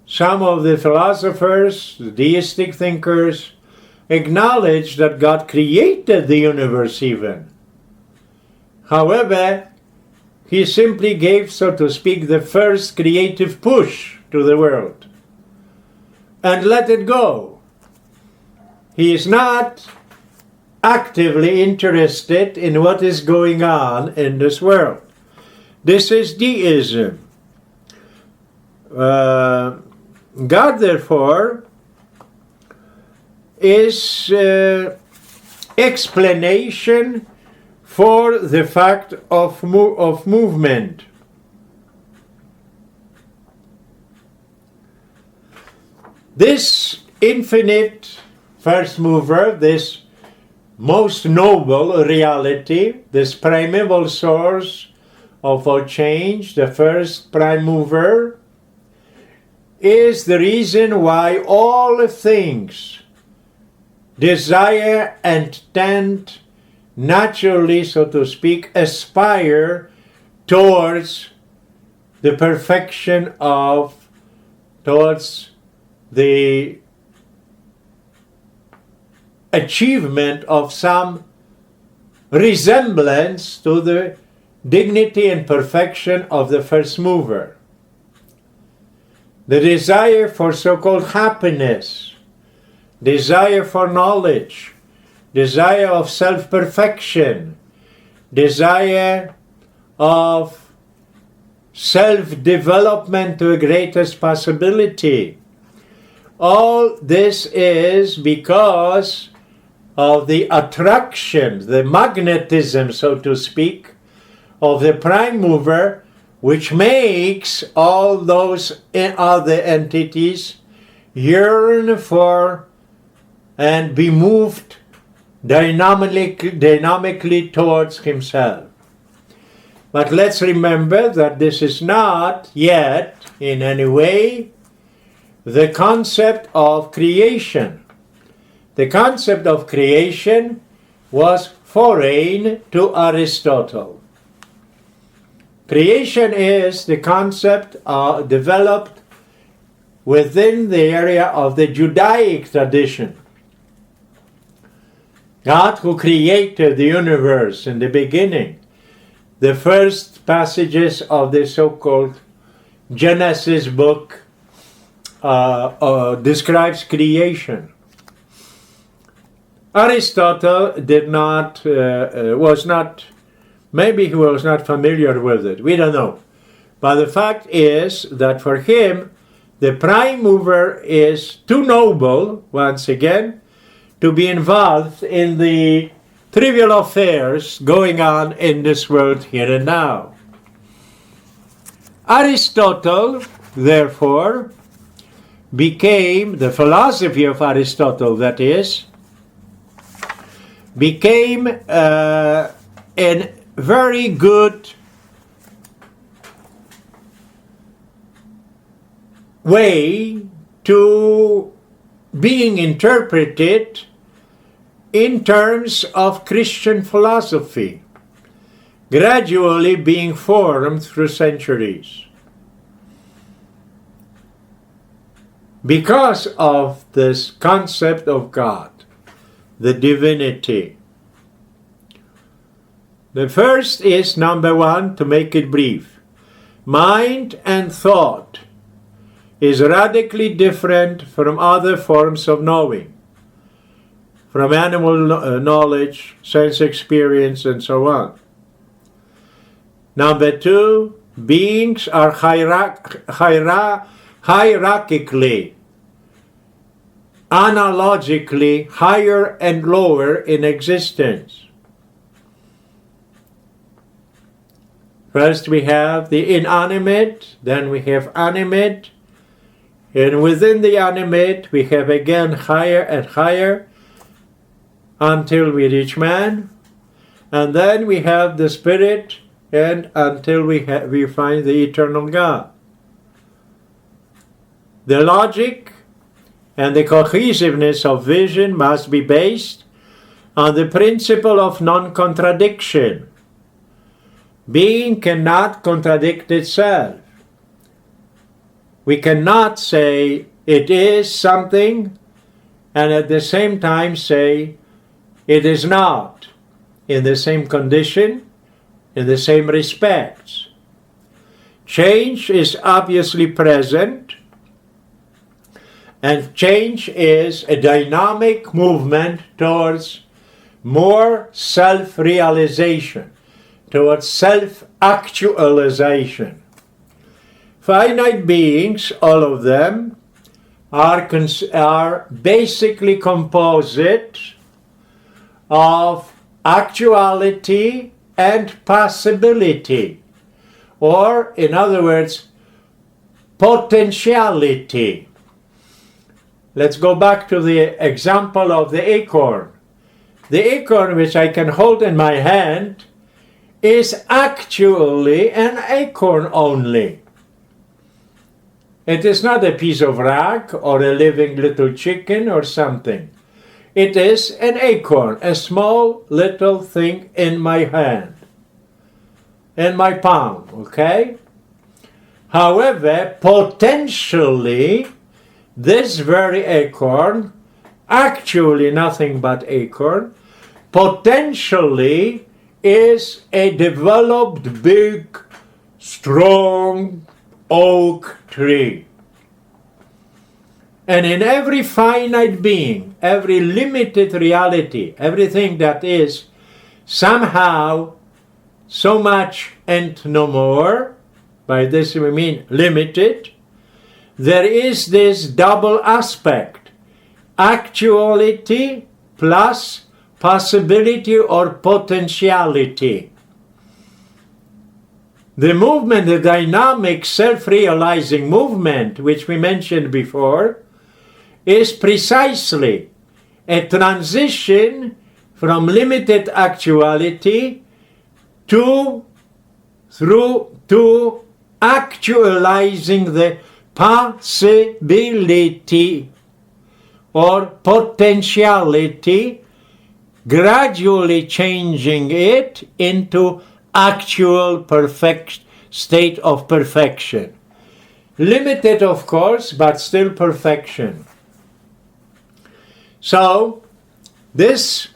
Some of the philosophers, the deistic thinkers, acknowledge that God created the universe even. However, he simply gave, so to speak, the first creative push to the world and let it go. He is not actively interested in what is going on in this world. This is deism. God, therefore, is explanation for the fact of movement. This infinite first mover, this most noble reality, this primeval source of all change, the first prime mover, is the reason why all things desire and tend naturally, so to speak, aspire towards the perfection of, towards the achievement of some resemblance to the dignity and perfection of the first mover. The desire for so-called happiness, desire for knowledge, desire of self-perfection, desire of self-development to a greatest possibility. All this is because of the attraction, the magnetism, so to speak, of the prime mover, which makes all those other entities yearn for and be moved dynamically towards himself. But let's remember that this is not yet in any way the concept of creation. The concept of creation was foreign to Aristotle. Creation is the concept developed within the area of the Judaic tradition. God, who created the universe in the beginning, the first passages of the so-called Genesis book describes creation. Aristotle was not, maybe he was not familiar with it, we don't know. But the fact is that for him, the prime mover is too noble, once again, to be involved in the trivial affairs going on in this world here and now. Aristotle, therefore, became, the philosophy of Aristotle, that is, became a very good way to being interpreted in terms of Christian philosophy, gradually being formed through centuries. Because of this concept of God, the divinity. The first is, number one, to make it brief. Mind and thought is radically different from other forms of knowing, from animal knowledge, sense experience, and so on. Number two, beings are hierarchically, analogically higher and lower in existence. First we have the inanimate, then we have animate, and within the animate we have again higher and higher until we reach man, and then we have the spirit, and until we find the eternal God. The logic and the cohesiveness of vision must be based on the principle of non-contradiction. Being cannot contradict itself. We cannot say it is something and at the same time say it is not, in the same condition, in the same respects. Change is obviously present, and change is a dynamic movement towards more self-realization, towards self-actualization. Finite beings, all of them, are basically composite of actuality and possibility, or in other words, potentiality. Let's go back to the example of the acorn. The acorn which I can hold in my hand is actually an acorn only. It is not a piece of rock or a living little chicken or something. It is an acorn, a small little thing in my hand, in my palm, okay? However, potentially, this very acorn, actually nothing but acorn, potentially is a developed, big, strong oak tree. And in every finite being, every limited reality, everything that is somehow so much and no more, by this we mean limited, there is this double aspect, actuality plus possibility or potentiality. The movement, the dynamic self-realizing movement, which we mentioned before, is precisely a transition from limited actuality to actualizing the possibility or potentiality, gradually changing it into actual perfect state of perfection. Limited, of course, but still perfection. So, this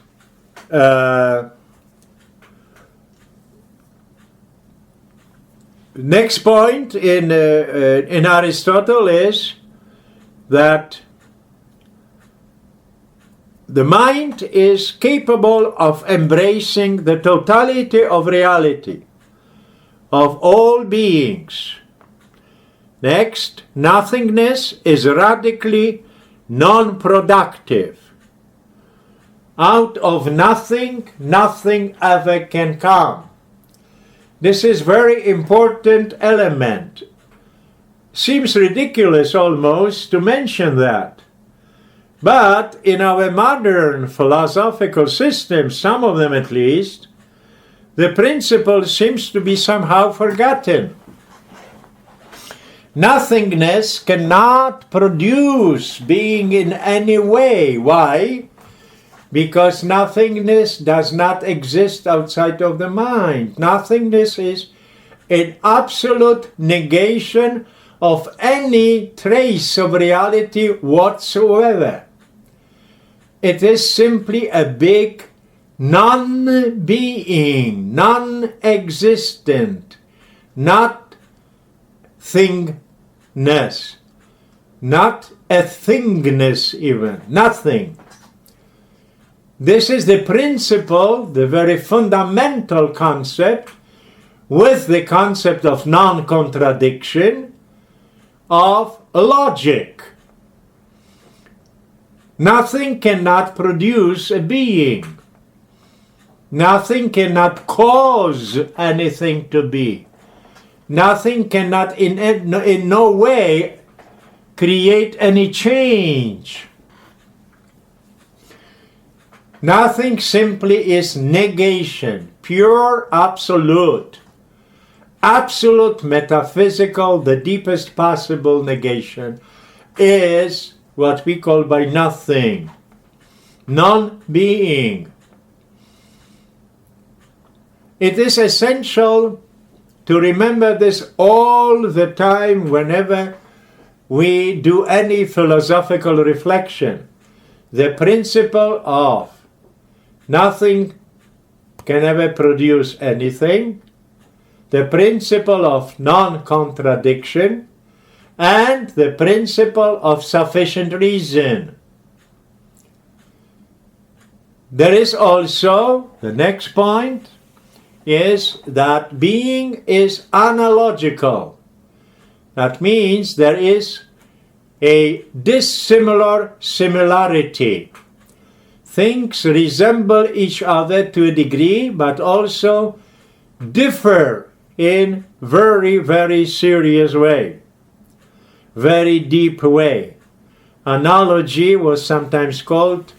next point in Aristotle is that the mind is capable of embracing the totality of reality, of all beings. Next, nothingness is radically non-productive. Out of nothing, nothing ever can come. This is very important element. Seems ridiculous almost to mention that. But in our modern philosophical systems, some of them at least, the principle seems to be somehow forgotten. Nothingness cannot produce being in any way. Why? Because nothingness does not exist outside of the mind. Nothingness is an absolute negation of any trace of reality whatsoever. It is simply a big non-being, non-existent, not thingness, not a thingness even, nothing. This is the principle, the very fundamental concept, with the concept of non-contradiction, of logic. Nothing cannot produce a being. Nothing cannot cause anything to be. Nothing cannot in no way create any change. Nothing simply is negation, pure absolute. Absolute metaphysical, the deepest possible negation is what we call by nothing, non-being. It is essential to remember this all the time whenever we do any philosophical reflection. The principle of nothing can ever produce anything, the principle of non-contradiction, and the principle of sufficient reason. There is also, the next point, is that being is analogical. That means there is a dissimilar similarity. Things resemble each other to a degree, but also differ in very, very serious way, very deep way. Analogy was sometimes called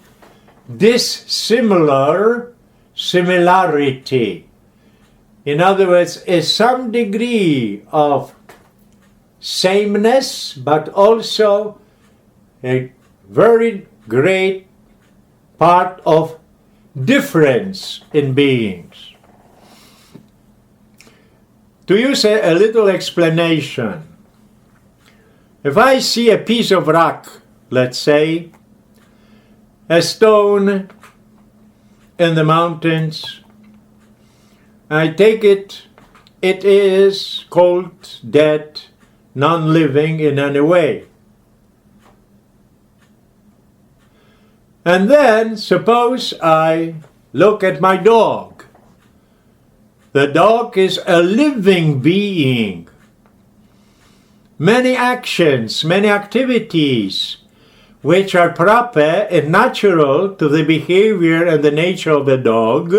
dissimilar similarity. In other words, is some degree of sameness, but also a very great part of difference in beings. To use a little explanation, if I see a piece of rock, let's say, a stone in the mountains, I take it is cold, dead, non-living in any way. And then suppose I look at my dog. The dog is a living being. Many actions, many activities which are proper and natural to the behavior and the nature of the dog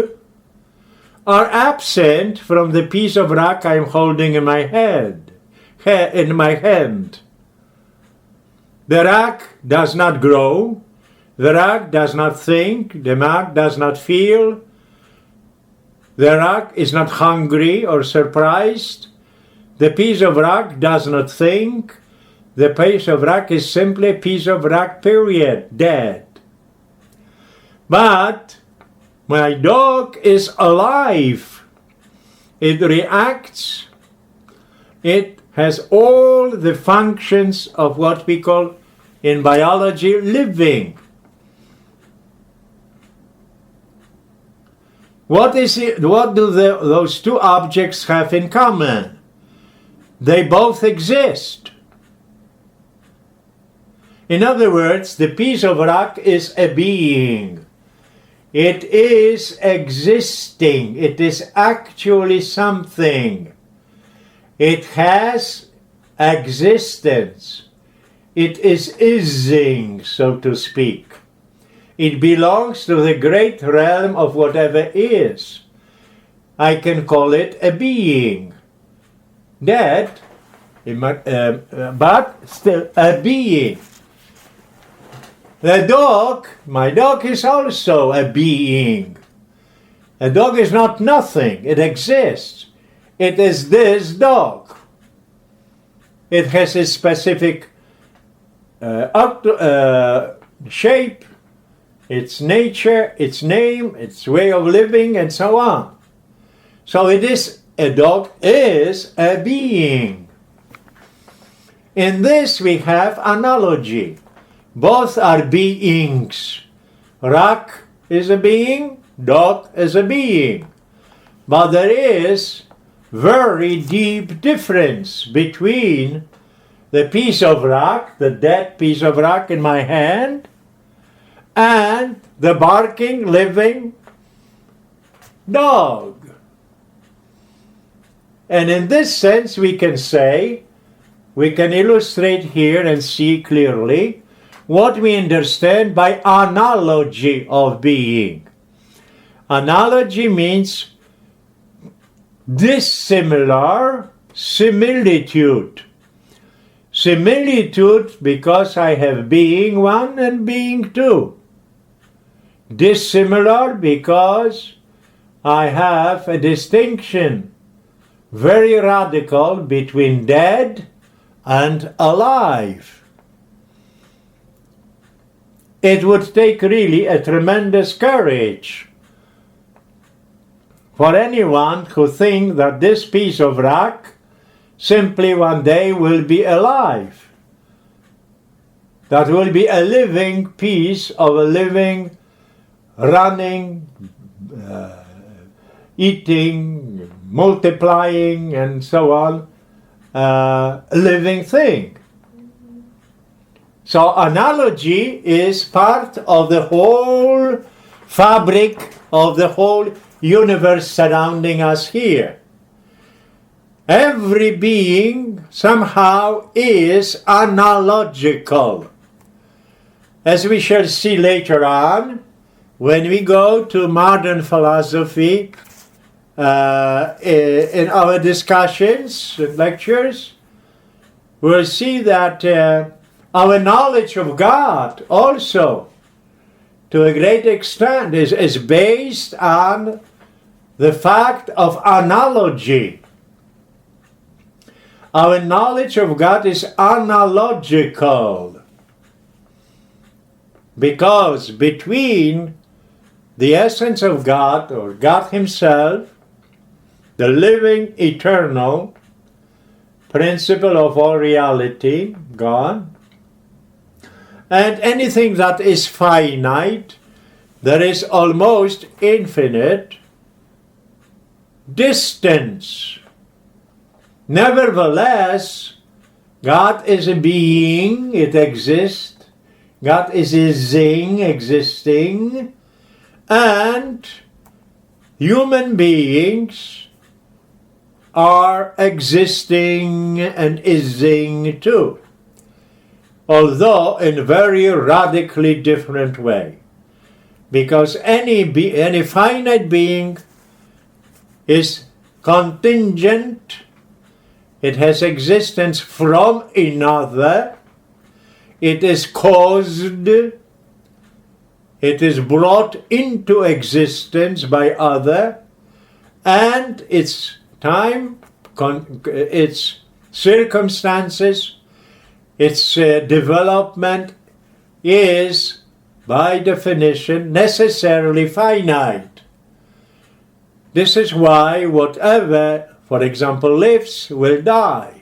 are absent from the piece of rock I am holding in my hand. The rock does not grow, the rock does not think, the rock does not feel, the rock is not hungry or surprised, the piece of rock does not think, the piece of rock is simply a piece of rock, period, dead. But my dog is alive. It reacts. It has all the functions of what we call in biology living. What do those two objects have in common? They both exist. In other words, the piece of rock is a being. It is existing. It is actually something. It has existence. It is ising, so to speak. It belongs to the great realm of whatever is. I can call it a being. Dead, but still a being. The dog, my dog is also a being. A dog is not nothing, it exists. It is this dog. It has a specific shape, its nature, its name, its way of living, and so on. So a dog is a being. In this we have analogy. Both are beings. Rock is a being, dog is a being. But there is very deep difference between the piece of rock, the dead piece of rock in my hand, and the barking, living dog. And in this sense we can illustrate here and see clearly what we understand by analogy of being. Analogy means dissimilar, similitude. Similitude because I have being one and being two. Dissimilar because I have a distinction, very radical, between dead and alive. It would take really a tremendous courage for anyone who thinks that this piece of rock simply one day will be alive. That will be a living piece of a living, running, eating, multiplying, and so on, living thing. So analogy is part of the whole fabric of the whole universe surrounding us here. Every being somehow is analogical. As we shall see later on, when we go to modern philosophy in our discussions and lectures, we'll see that our knowledge of God also, to a great extent, is based on the fact of analogy. Our knowledge of God is analogical because between the essence of God, or God Himself, the living, eternal principle of all reality, God, and anything that is finite, that is almost infinite, distance. Nevertheless, God is a being, it exists. God is a thing existing, and human beings are existing and ising too, although in a very radically different way. Because any finite being is contingent, it has existence from another, it is caused, it is brought into existence by other, and its time, its circumstances, its development is, by definition, necessarily finite. This is why whatever, for example, lives will die.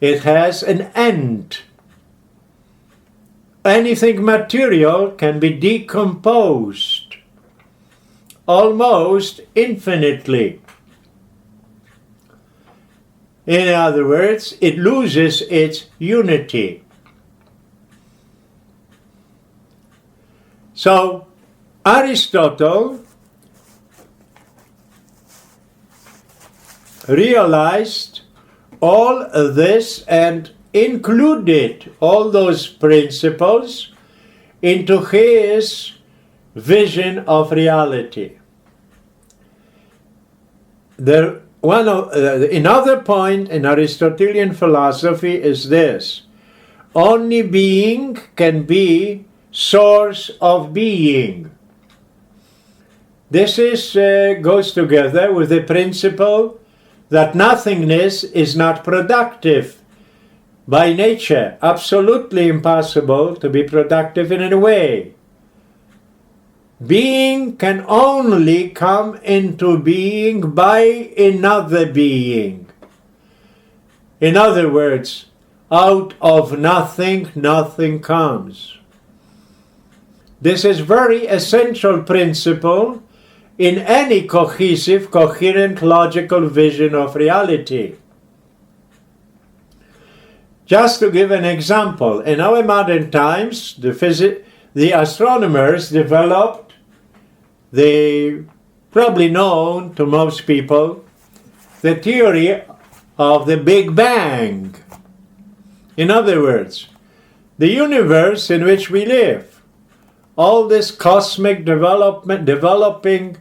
It has an end. Anything material can be decomposed almost infinitely. In other words, it loses its unity. So, Aristotle realized all of this and included all those principles into his vision of reality. Another point in Aristotelian philosophy is this: only being can be source of being. This goes together with the principle that nothingness is not productive by nature. Absolutely impossible to be productive in any way. Being can only come into being by another being. In other words, out of nothing, nothing comes. This is very essential principle in any cohesive, coherent, logical vision of reality. Just to give an example, in our modern times, the astronomers developed the, probably known to most people, the theory of the Big Bang. In other words, the universe in which we live, all this cosmic developing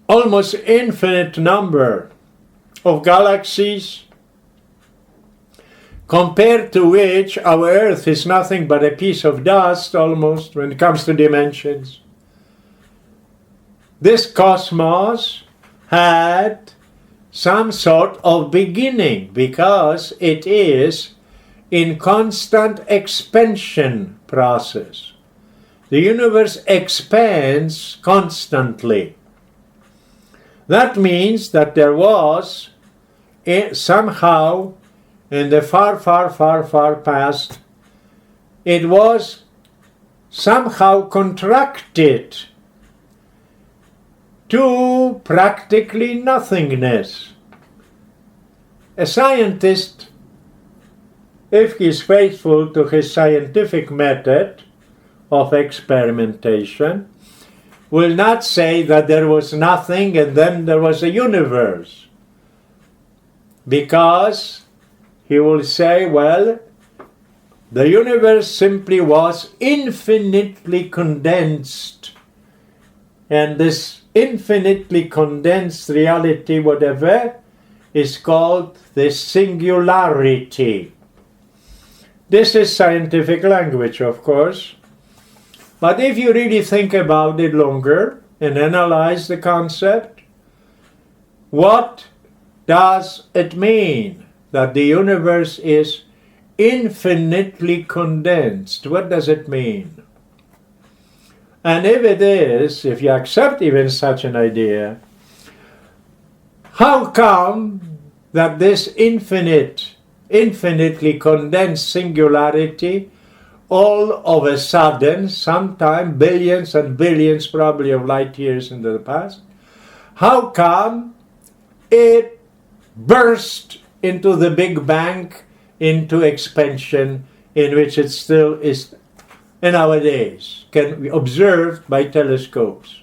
almost infinite number of galaxies, compared to which our Earth is nothing but a piece of dust almost when it comes to dimensions. This cosmos had some sort of beginning because it is in constant expansion process. The universe expands constantly. That means that there was somehow in the far past, it was somehow contracted to practically nothingness. A scientist, if he is faithful to his scientific method of experimentation, will not say that there was nothing and then there was a universe. Because he will say, well, the universe simply was infinitely condensed. And this infinitely condensed reality, whatever, is called the singularity. This is scientific language, of course. But if you really think about it longer and analyze the concept, what does it mean that the universe is infinitely condensed? What does it mean? And if it is, if you accept even such an idea, how come that this infinitely condensed singularity all of a sudden, sometime billions and billions probably of light years into the past, how come it burst into the Big Bang, into expansion, in which it still is nowadays, can be observed by telescopes?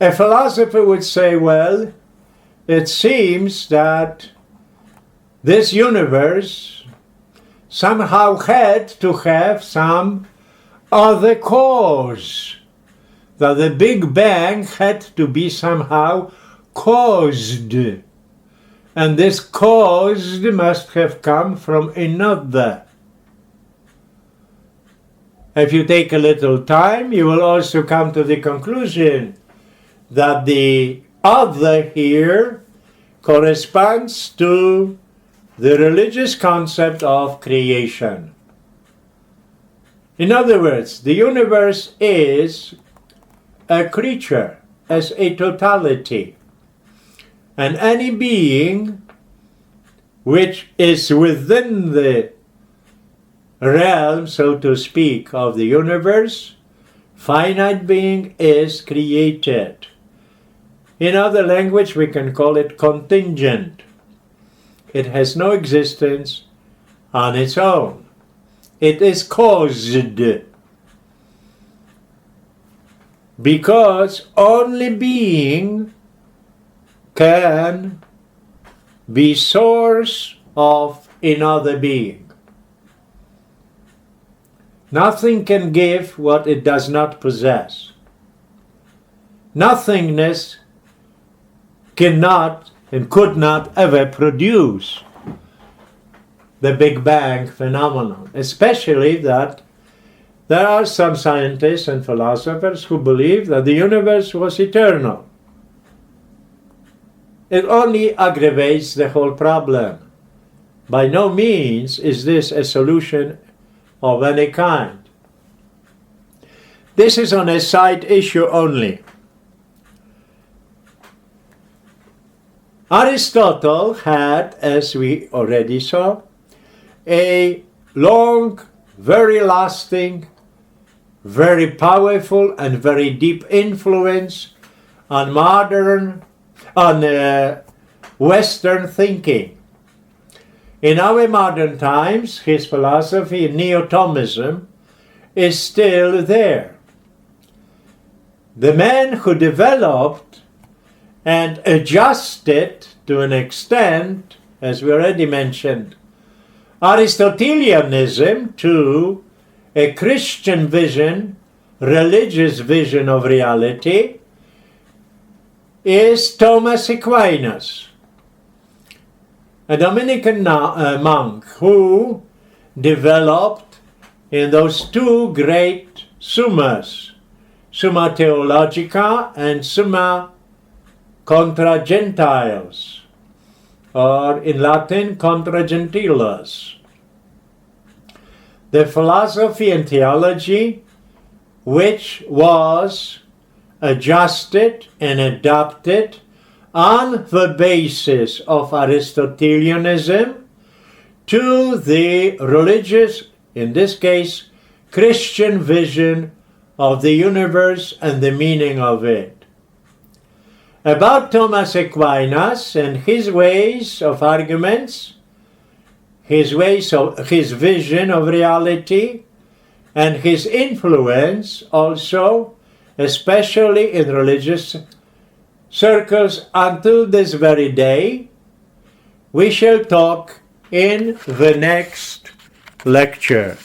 A philosopher would say, well, it seems that this universe somehow had to have some other cause, that the Big Bang had to be somehow caused, and this cause must have come from another. If you take a little time, you will also come to the conclusion that the other here corresponds to the religious concept of creation. In other words, the universe is a creature as a totality, and any being which is within the realm, so to speak, of the universe, finite being, is created. In other language, we can call it contingent. It has no existence on its own. It is caused, because only being can be source of another being. Nothing can give what it does not possess. Nothingness cannot and could not ever produce the Big Bang phenomenon, especially that there are some scientists and philosophers who believe that the universe was eternal. It only aggravates the whole problem. By no means is this a solution of any kind. This is on a side issue only. Aristotle had, as we already saw, a long, very lasting, very powerful and very deep influence on Western thinking. In our modern times, his philosophy, Neo-Thomism, is still there. The man who developed and adjusted to an extent, as we already mentioned, Aristotelianism to a Christian vision, religious vision of reality, is Thomas Aquinas, a Dominican monk who developed in those two great summas, Summa Theologica and Summa Contra Gentiles, or in Latin, Contra Gentiles. The philosophy and theology which was adjusted and adopted on the basis of Aristotelianism to the religious, in this case, Christian vision of the universe and the meaning of it. About Thomas Aquinas and his ways of arguments, his vision of reality, and his influence also, especially in religious circles until this very day, we shall talk in the next lecture.